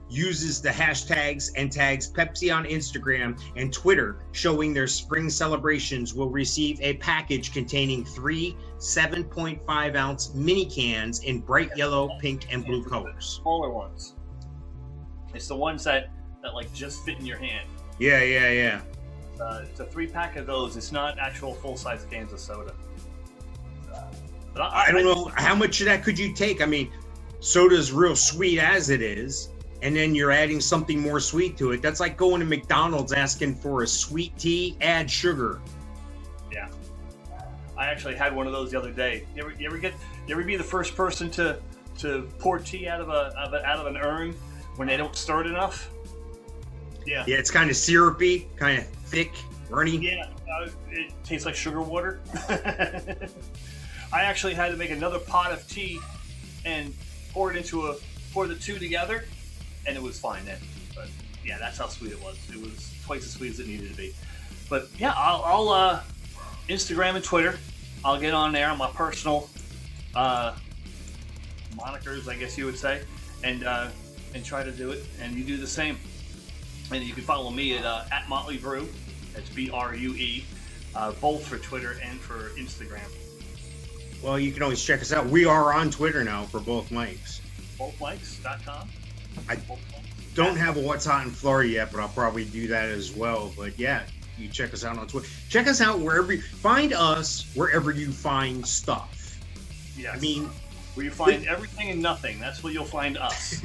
uses the hashtags and tags Pepsi on Instagram and Twitter showing their spring celebrations, will receive a package containing 3 7.5-ounce mini cans in bright yellow, pink, and blue colors. Smaller ones. It's the ones that like just fit in your hand. Yeah. It's a 3-pack of those. It's not actual full-size cans of soda. I don't know how much of that could you take. I mean, soda's real sweet as it is, and then you're adding something more sweet to it. That's like going to McDonald's asking for a sweet tea, add sugar. Yeah, I actually had one of those the other day. You ever be the first person to pour tea out of an urn when they don't stir it enough? Yeah, it's kind of syrupy, kind of thick, runny. Yeah, it tastes like sugar water. I actually had to make another pot of tea and pour the two together, and it was fine then. But yeah, that's how sweet it was. It was twice as sweet as it needed to be. But yeah, I'll Instagram and Twitter. I'll get on there on my personal monikers, I guess you would say, and try to do it. And you do the same. And you can follow me at Motley Brew. That's BRUE, both for Twitter and for Instagram. Well, you can always check us out. We are on Twitter now for both mics. Bothmics.com. I don't have a What's Hot in Florida yet, but I'll probably do that as well. But yeah, you check us out on Twitter. Check us out find us wherever you find stuff. Yes. I mean, where you find everything and nothing, that's where you'll find us.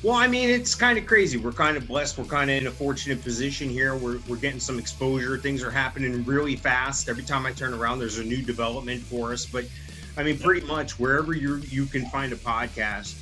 Well, I mean, it's kind of crazy. We're kind of blessed. We're kind of in a fortunate position here. We're getting some exposure. Things are happening really fast. Every time I turn around, there's a new development for us. But I mean, pretty much wherever you can find a podcast,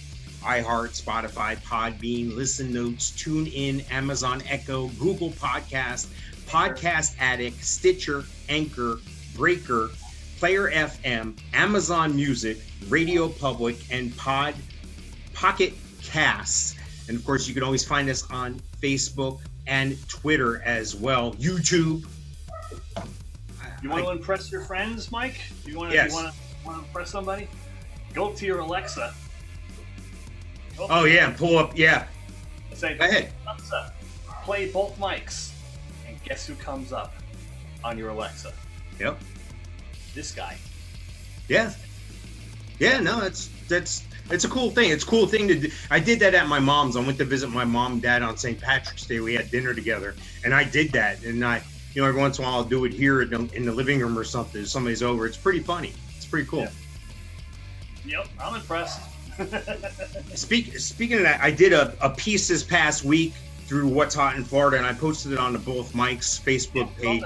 iHeart, Spotify, Podbean, Listen Notes, TuneIn, Amazon Echo, Google Podcast, Podcast Addict, Stitcher, Anchor, Breaker, Player FM, Amazon Music, Radio Public, and Pocket Casts. And of course, you can always find us on Facebook and Twitter as well. YouTube. You want to impress your friends, Mike? Yes. You want to impress somebody? Go to your Alexa. Yeah, pull up. Yeah. Say, go ahead. Alexa, play both mics, and guess who comes up on your Alexa? Yep. This guy. Yeah. Yeah. No, it's a cool thing. It's a cool thing to do. I did that at my mom's. I went to visit my mom and dad on St. Patrick's Day. We had dinner together, and I did that. And every once in a while, I'll do it here in the living room or something. If somebody's over. It's pretty funny. It's pretty cool. Yeah. Yep, I'm impressed. Speaking of that, I did a piece this past week through What's Hot in Florida, and I posted it on the Both Mics Facebook page.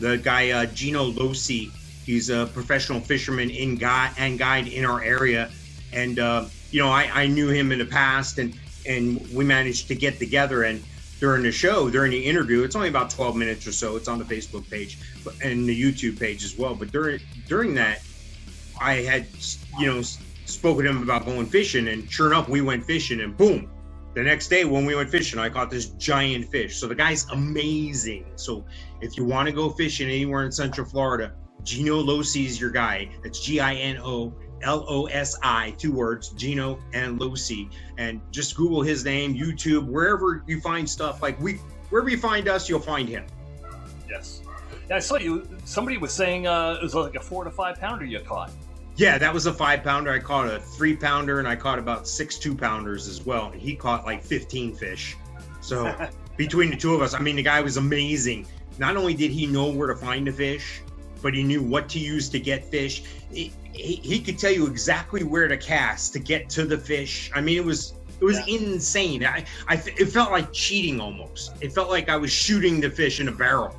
The guy Gino Losi, he's a professional fisherman and guide in our area, and I knew him in the past, and we managed to get together. And during the interview, it's only about 12 minutes or so. It's on the Facebook page and the YouTube page as well. But during that, I had spoke with him about going fishing, and sure enough, we went fishing, and boom, the next day when we went fishing, I caught this giant fish. So the guy's amazing. So if you want to go fishing anywhere in Central Florida, Gino Losi is your guy. That's GINOLOSI, 2 words, Gino and Losi. And just Google his name, YouTube, wherever you find stuff. Wherever you find us, you'll find him. Yes. Yeah, I saw somebody was saying it was like a 4 to 5 pounder you caught. Yeah, that was a 5-pounder. I caught a 3-pounder, and I caught about 6 2-pounders as well. And he caught like 15 fish. So between the two of us, I mean, the guy was amazing. Not only did he know where to find the fish, but he knew what to use to get fish. He could tell you exactly where to cast to get to the fish. I mean, it was insane. It felt like cheating almost. It felt like I was shooting the fish in a barrel.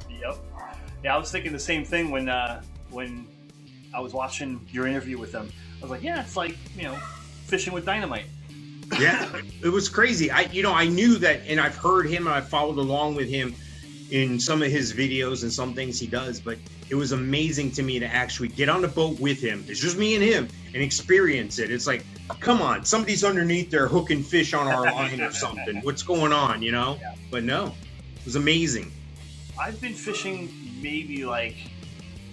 Yep. Yeah, I was thinking the same thing when I was watching your interview with them. I was like, yeah, it's like, fishing with dynamite. Yeah, it was crazy. I knew that, and I've heard him, and I followed along with him in some of his videos and some things he does, but it was amazing to me to actually get on the boat with him. It's just me and him, and experience it. It's like, come on, somebody's underneath there hooking fish on our line or something. What's going on, Yeah. But no, it was amazing. I've been fishing maybe like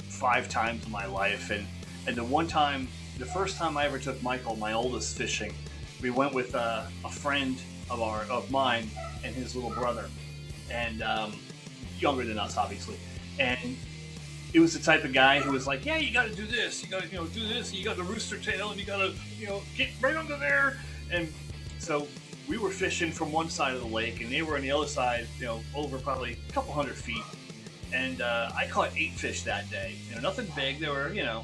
5 times in my life, and the first time I ever took Michael, my oldest, fishing, we went with a friend of mine and his little brother, and younger than us, obviously. And it was the type of guy who was like, yeah, you got to do this, you got to do this, you got the rooster tail, and you got to get right under there. And so we were fishing from one side of the lake, and they were on the other side, over probably a couple 100 feet. And I caught 8 fish that day. Nothing big. They were, 2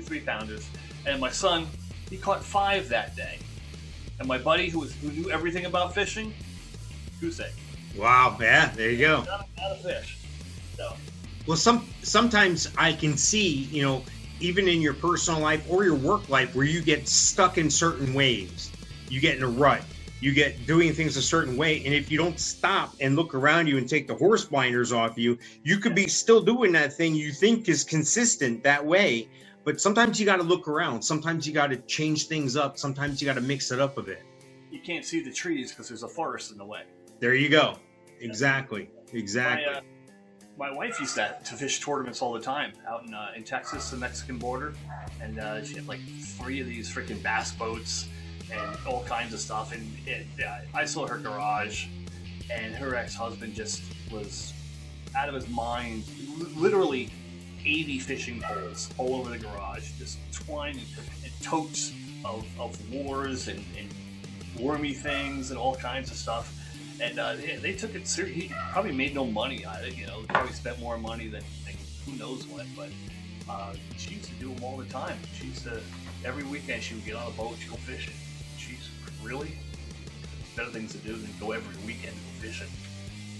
3-pounders. And my son, he caught 5 that day. And my buddy, who knew everything about fishing, goose egg. Wow! Yeah, there you go. Not a fish. So. Well, sometimes I can see, even in your personal life or your work life, where you get stuck in certain ways. You get in a rut. you get doing things a certain way, and if you don't stop and look around you and take the horse blinders off you, you could be still doing that thing you think is consistent that way. But sometimes you got to look around. Sometimes you got to change things up. Sometimes you got to mix it up a bit. You can't see the trees because there's a forest in the way. There you go. Exactly. My wife used to fish tournaments all the time out in Texas, the Mexican border, and she had like 3 of these freaking bass boats and all kinds of stuff. And I saw her garage, and her ex-husband just was out of his mind. Literally 80 fishing poles all over the garage, just twine and totes of lures and wormy things and all kinds of stuff. And they took it seriously. He probably made no money on it, probably spent more money than who knows what. But she used to do them all the time. She used to, every weekend she would get on a boat, she'd go fishing. She's really better things to do than go every weekend and go fishing.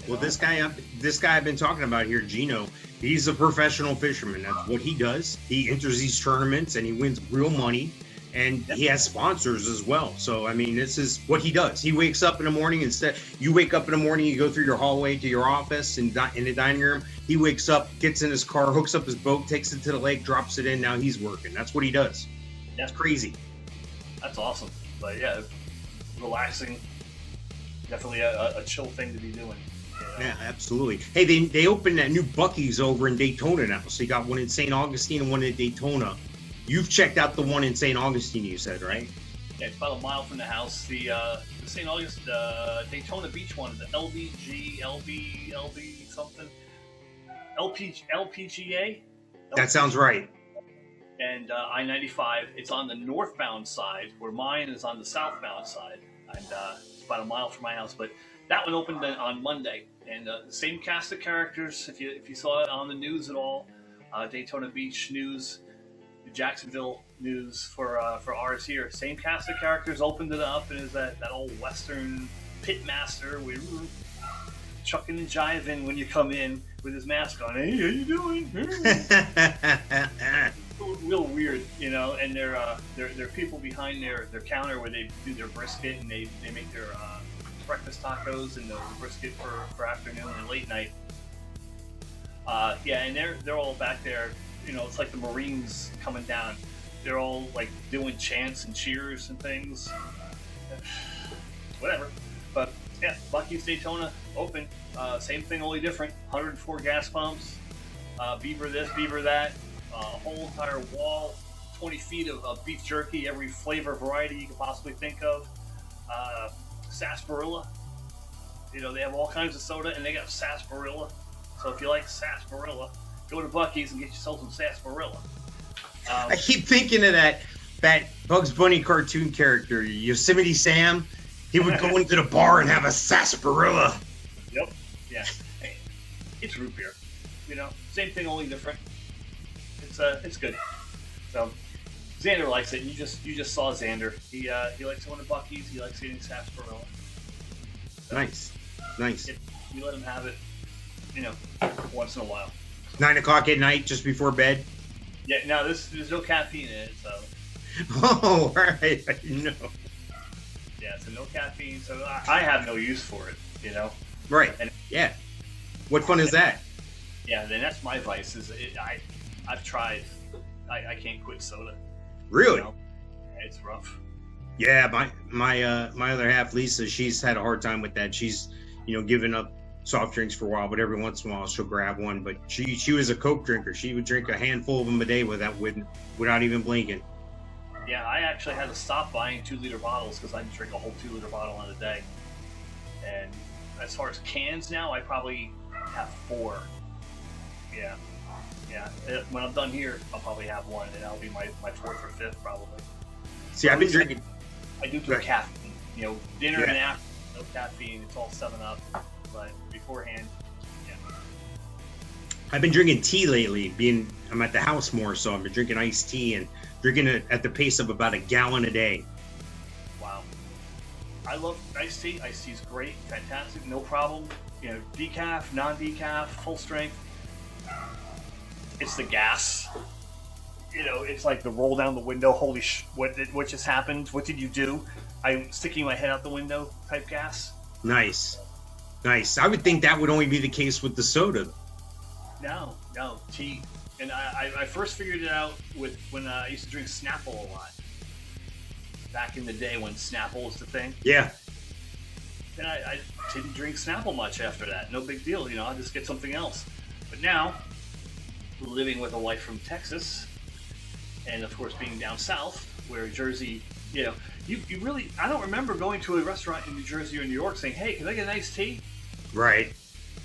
Well, this guy I've been talking about here, Gino, he's a professional fisherman. That's what he does. He enters these tournaments and he wins real money. And he has sponsors as well. So, I mean, this is what he does. He wakes up in the morning. You wake up in the morning, you go through your hallway to your office in the dining room. He wakes up, gets in his car, hooks up his boat, takes it to the lake, drops it in. Now he's working. That's what he does. That's crazy. That's awesome. But yeah, relaxing. Definitely a chill thing to be doing. Yeah, absolutely. Hey, they opened that new Buc-ee's over in Daytona now. So you got one in St. Augustine and one in Daytona. You've checked out the one in St. Augustine, you said, right? Yeah, it's about a mile from the house. The St. Augustine, Daytona Beach one, the LB something, LPGA. That sounds right. And I-95, it's on the northbound side, where mine is on the southbound side, and it's about a mile from my house. But that one opened on Monday, and the same cast of characters. If you saw it on the news at all, Daytona Beach news. Jacksonville news for ours here. Same cast of characters, opened it up, and is that old Western pit master. We were chucking and jiving when you come in with his mask on. Hey, how you doing? Real weird, And there are people behind their counter where they do their brisket and they make their breakfast tacos and the brisket for afternoon and late night. And they're all back there. It's like the Marines coming down. They're all like doing chants and cheers and things. Whatever. But yeah, Buc-ee's Daytona open. Same thing, only different. 104 gas pumps. Beaver this, Beaver that. Whole entire wall. 20 feet of beef jerky, every flavor variety you could possibly think of. Sarsaparilla. They have all kinds of soda, and they got sarsaparilla. So if you like sarsaparilla, go to Buc-ee's and get yourself some sarsaparilla. I keep thinking of that Bugs Bunny cartoon character, Yosemite Sam. He would go into the bar and have a sarsaparilla. Yep. Yeah. Hey, it's root beer. Same thing, only different. It's good. So Xander likes it. You just saw Xander. He likes going to Buc-ee's. He likes eating sarsaparilla. So, nice. You let him have it. Once in a while. 9 o'clock at night, just before bed. Yeah, no, there's no caffeine in it, so. Oh, all right, I didn't know. Yeah, so no caffeine, so I have no use for it, Right. And yeah. What fun is that? Yeah, then that's my vice. I've tried. I can't quit soda. Really? It's rough. Yeah, my other half, Lisa, she's had a hard time with that. She's given up soft drinks for a while, but every once in a while she'll grab one. But she was a Coke drinker. She would drink a handful of them a day without even blinking. Yeah, I actually had to stop buying 2-liter bottles because I drink a whole 2-liter bottle in a day. And as far as cans now, I probably have 4. Yeah. When I'm done here, I'll probably have one, and that'll be my 4th or 5th probably. See, I've been drinking. I do caffeine. Dinner and after, no caffeine. It's all 7-Up. But beforehand, yeah. I've been drinking tea lately. I'm at the house more, so I've been drinking iced tea and drinking it at the pace of about a gallon a day. Wow. I love iced tea. Iced tea is great, fantastic, no problem. Decaf, non-decaf, full strength. It's the gas. it's like the roll down the window. Holy what just happened? What did you do? I'm sticking my head out the window type gas. Nice. I would think that would only be the case with the soda. No, tea. And I first figured it out when I used to drink Snapple a lot. Back in the day when Snapple was the thing. Yeah. And I didn't drink Snapple much after that. No big deal, I'll just get something else. But now, living with a wife from Texas, and of course being down south, where Jersey, you really, I don't remember going to a restaurant in New Jersey or New York saying, hey, can I get an iced tea? Right.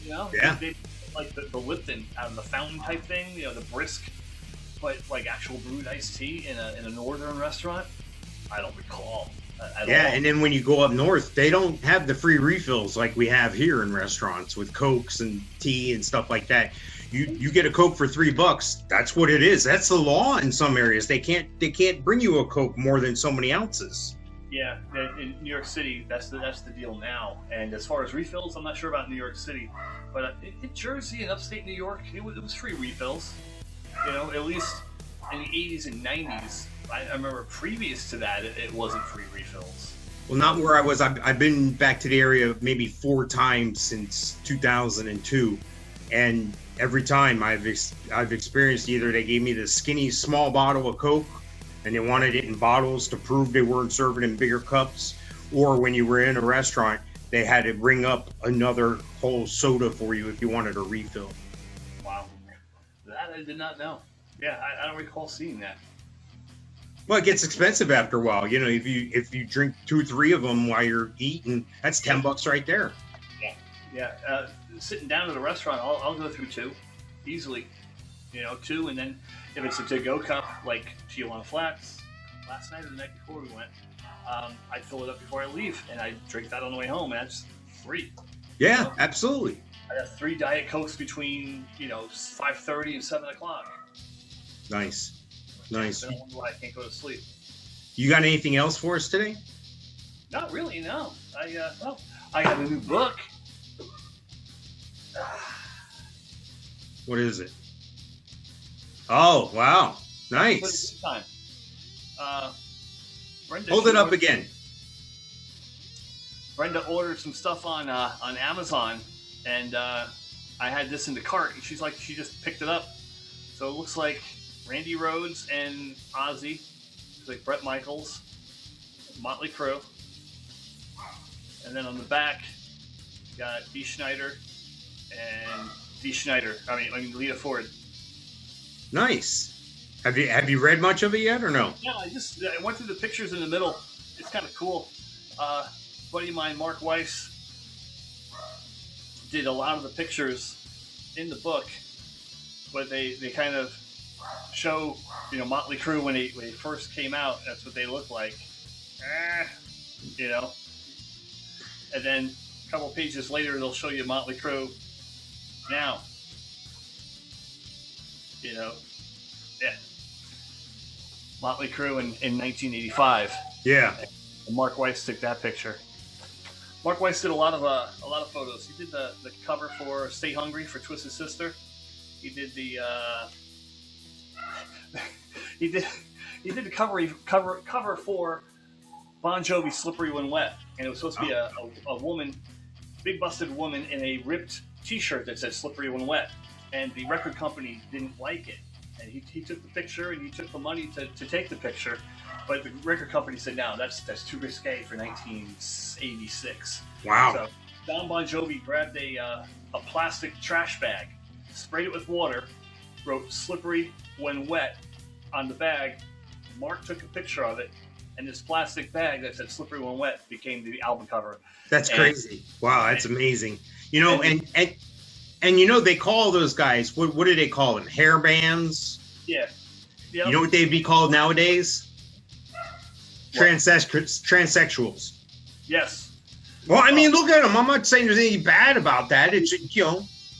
Yeah. They like the Lipton out of the fountain type thing, the brisk, but like actual brewed iced tea in a northern restaurant. I don't recall at all. And then when you go up north, they don't have the free refills like we have here in restaurants with Cokes and tea and stuff like that. You get a Coke for $3. That's what it is. That's the law in some areas. They can't bring you a Coke more than so many ounces. Yeah, in New York City, that's the deal now. And as far as refills, I'm not sure about New York City, but in Jersey and upstate New York, it was free refills. At least in the 80s and 90s. I remember previous to that, it wasn't free refills. Well, not where I was. I've been back to the area maybe 4 times since 2002, and every time I've experienced either they gave me the skinny small bottle of Coke, and they wanted it in bottles to prove they weren't serving in bigger cups, or when you were in a restaurant, they had to bring up another whole soda for you if you wanted a refill. Wow, that I did not know. Yeah, I don't recall seeing that. Well, it gets expensive after a while. If you drink 2 or 3 of them while you're eating, that's $10 right there. Yeah. Sitting down at a restaurant, I'll go through 2 easily. 2, and then if it's a to-go cup like Tijuana Flats, last night or the night before we went, I'd fill it up before I leave, and I drink that on the way home, and that's free. Yeah, absolutely. I have 3 Diet Cokes between 5:30 and 7 o'clock. Nice. I don't wonder why I can't go to sleep. You got anything else for us today? Not really, no. I got a new book. What is it? Oh, wow. Nice. Time. Brenda, hold it up again. Brenda ordered some stuff on Amazon, and I had this in the cart, and she just picked it up. So it looks like Randy Rhoads and Ozzy, like Bret Michaels, Motley Crue, and then on the back, you got Dee Snider and Lita Ford. Nice. Have you read much of it yet or no? Yeah, I went through the pictures in the middle. It's kind of cool. Buddy of mine, Mark Weiss, did a lot of the pictures in the book, but they kind of show Motley Crue when they first came out. That's what they looked like, and then a couple pages later they'll show you Motley Crue now. Motley Crue in 1985. Yeah. And Mark Weiss took that picture. Mark Weiss did a lot of photos. He did the cover for "Stay Hungry" for Twisted Sister. He did the he did the cover for Bon Jovi's "Slippery When Wet," and it was supposed to be a woman, big busted woman in a ripped T-shirt that said "Slippery When Wet," and the record company didn't like it, and he took the picture and he took the money to take the picture, but the record company said no, that's too risque for 1986. Wow. So Don Bon Jovi grabbed a plastic trash bag, sprayed it with water, wrote "Slippery When Wet" on the bag. Mark took a picture of it, and this plastic bag that said "Slippery When Wet" became the album cover. That's crazy. Wow, that's amazing. And they call those guys, what do they call them? Hair bands? Yeah. Yep. You know what they'd be called nowadays? Transsexuals. Yes. Well, I mean, look at them. I'm not saying there's anything bad about that. It's,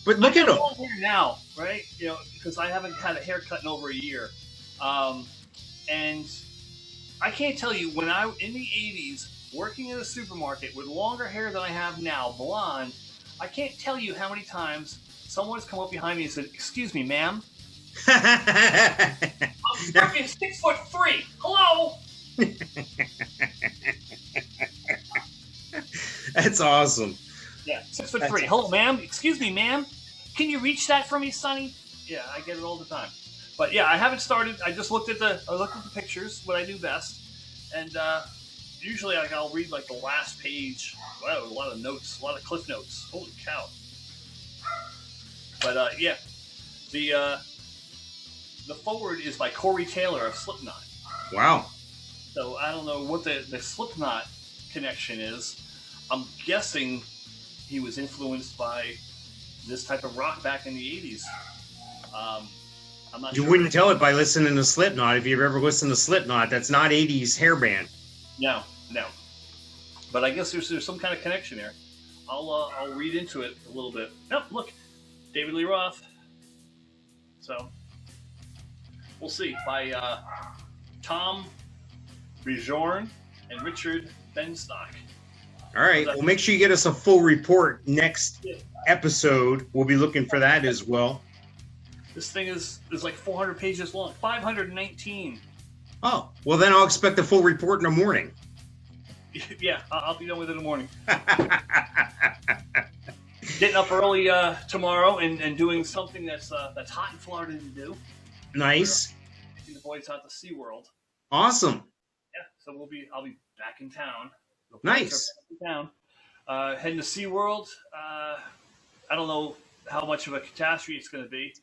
but look at them. I'm here now, right? Because I haven't had a haircut in over a year. And I can't tell you, when I, in the 80s, working in a supermarket with longer hair than I have now, blonde, I can't tell you how many times someone's come up behind me and said, "Excuse me, ma'am." I'm freaking 6'3". Hello. That's awesome. Yeah, 6'3". Hello, ma'am. Excuse me, ma'am. Can you reach that for me, Sonny? Yeah, I get it all the time. But yeah, I haven't started. I just looked at the pictures, what I do best, and usually I'll read like the last page. Wow, a lot of notes, a lot of cliff notes. Holy cow! But yeah, the forward is by Corey Taylor of Slipknot. Wow. So I don't know what the Slipknot connection is. I'm guessing he was influenced by this type of rock back in the 80s. I'm not You sure. wouldn't tell it by listening to Slipknot. If you've ever listened to Slipknot, that's not 80s hair band. No. But I guess there's some kind of connection there. I'll read into it a little bit. Oh, look, David Lee Roth. So we'll see. By Tom Bjorn and Richard Benstock. All right. Well, make sure you get us a full report next episode. We'll be looking for that as well. This thing is like 400 pages long. 519. Oh, well, then I'll expect a full report in the morning. Yeah, I'll be done with it in the morning. Getting up early tomorrow and doing something that's hot in Florida to do. Nice. Taking the boys out to SeaWorld. Awesome. Yeah, so I'll be back in town. Nice. Heading to SeaWorld. I don't know how much of a catastrophe it's going to be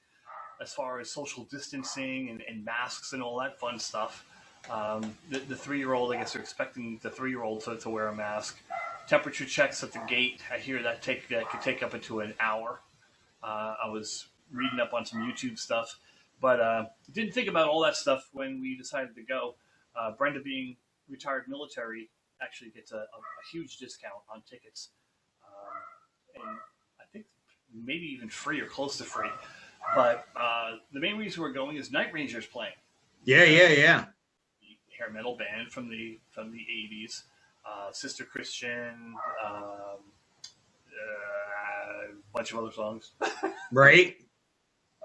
as far as social distancing and masks and all that fun stuff. The 3-year-old, I guess they're expecting the 3-year-old to wear a mask. Temperature checks at the gate. I hear that could take up into an hour. I was reading up on some YouTube stuff, but didn't think about all that stuff when we decided to go. Brenda, being retired military, actually gets a huge discount on tickets, and I think maybe even free or close to free. But the main reason we're going is Night Ranger's playing. Yeah. The hair metal band from the 80s. Sister Christian, a bunch of other songs. Right.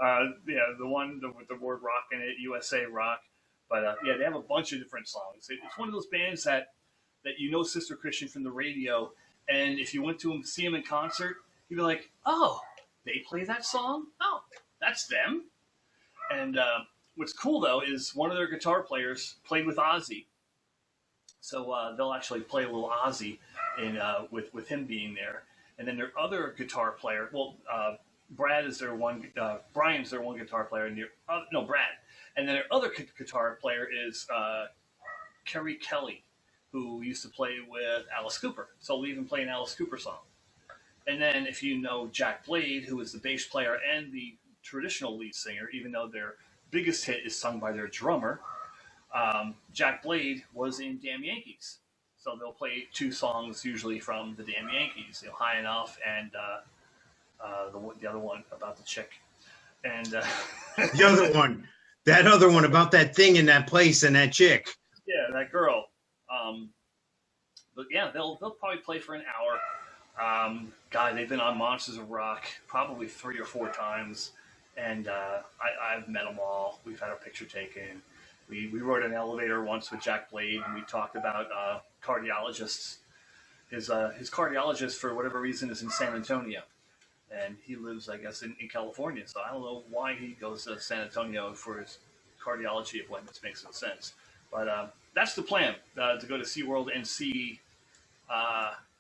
Yeah, the one with the word rock in it, USA Rock. But yeah, they have a bunch of different songs. It's one of those bands that Sister Christian from the radio, and if you went to see them in concert, you'd be like, oh, they play that song? Oh, that's them. And what's cool, though, is one of their guitar players played with Ozzy. So they'll actually play a little Ozzy with him being there. And then their other guitar player, Brad is their one, Brian's their one guitar player. And Brad. And then their other guitar player is Kerry Kelly, who used to play with Alice Cooper. So we'll even play an Alice Cooper song. And then if you know Jack Blade, who is the bass player and the traditional lead singer, even though their biggest hit is sung by their drummer, Jack Blade was in Damn Yankees. So they'll play 2 songs usually from the Damn Yankees, High Enough and the other one about the chick. And the other one about that thing in that place and that chick. Yeah, that girl. But yeah, they'll probably play for an hour. God, they've been on Monsters of Rock probably 3 or 4 times, and I've met them all. We've had our picture taken. We rode an elevator once with Jack Blade, and we talked about cardiologists. His cardiologist, for whatever reason, is in San Antonio, and he lives, I guess, in California. So I don't know why he goes to San Antonio for his cardiology appointments. Makes no sense. But that's the plan, to go to SeaWorld and see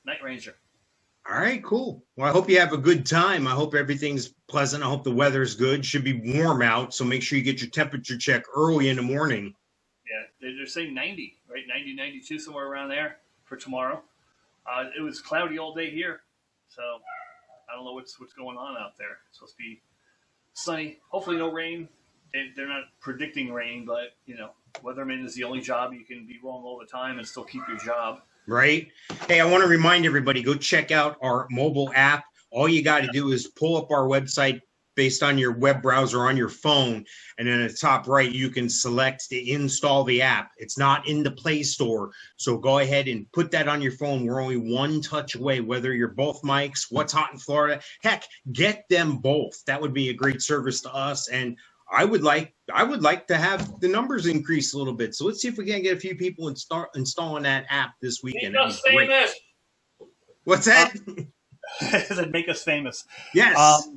Night Ranger. All right, cool. Well, I hope you have a good time. I hope everything's pleasant. I hope the weather's good. Should be warm out, so make sure you get your temperature check early in the morning. Yeah, they're saying 90, right? 90, 92, somewhere around there for tomorrow. It was cloudy all day here, so I don't know what's going on out there. It's supposed to be sunny. Hopefully no rain. They're not predicting rain, but, weatherman is the only job you can be wrong all the time and still keep your job. Right. Hey, I want to remind everybody, go check out our mobile app. All you got to do is pull up our website based on your web browser on your phone. And then at the top right, you can select to install the app. It's not in the Play Store. So go ahead and put that on your phone. We're only one touch away, whether you're both mics, What's Hot in Florida. Heck, get them both. That would be a great service to us. And I would like to have the numbers increase a little bit. So let's see if we can get a few people installing that app this weekend. Make us famous. What's that? Make us famous. Yes.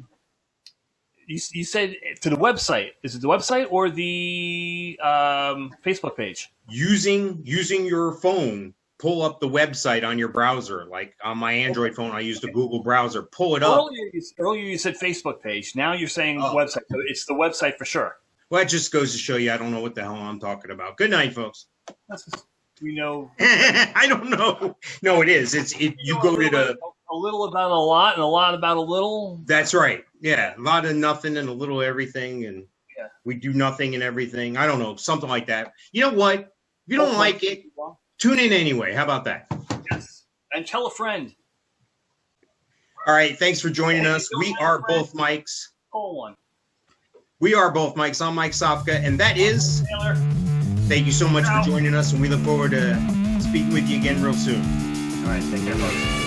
You said to the website. Is it the website or the Facebook page? Using your phone, pull up the website on your browser. Like on my Android phone, I use the Google browser. Pull it up. Earlier you said Facebook page. Now you're saying website. So it's the website for sure. Well, that just goes to show you I don't know what the hell I'm talking about. Good night, folks. We know. I don't know. No, it is. You go to the a little about a lot and a lot about a little. That's right. Yeah, a lot of nothing and a little everything, and we do nothing and everything. I don't know, something like that. You know what? If you don't like it, tune in anyway. How about that? Yes, and tell a friend. All right. Thanks for joining us. We are both Mikes. Call one. We are both Mikes. I'm Mike Sofka, and that is Taylor. Thank you so much for joining us, and we look forward to speaking with you again real soon. All right. Take care, folks.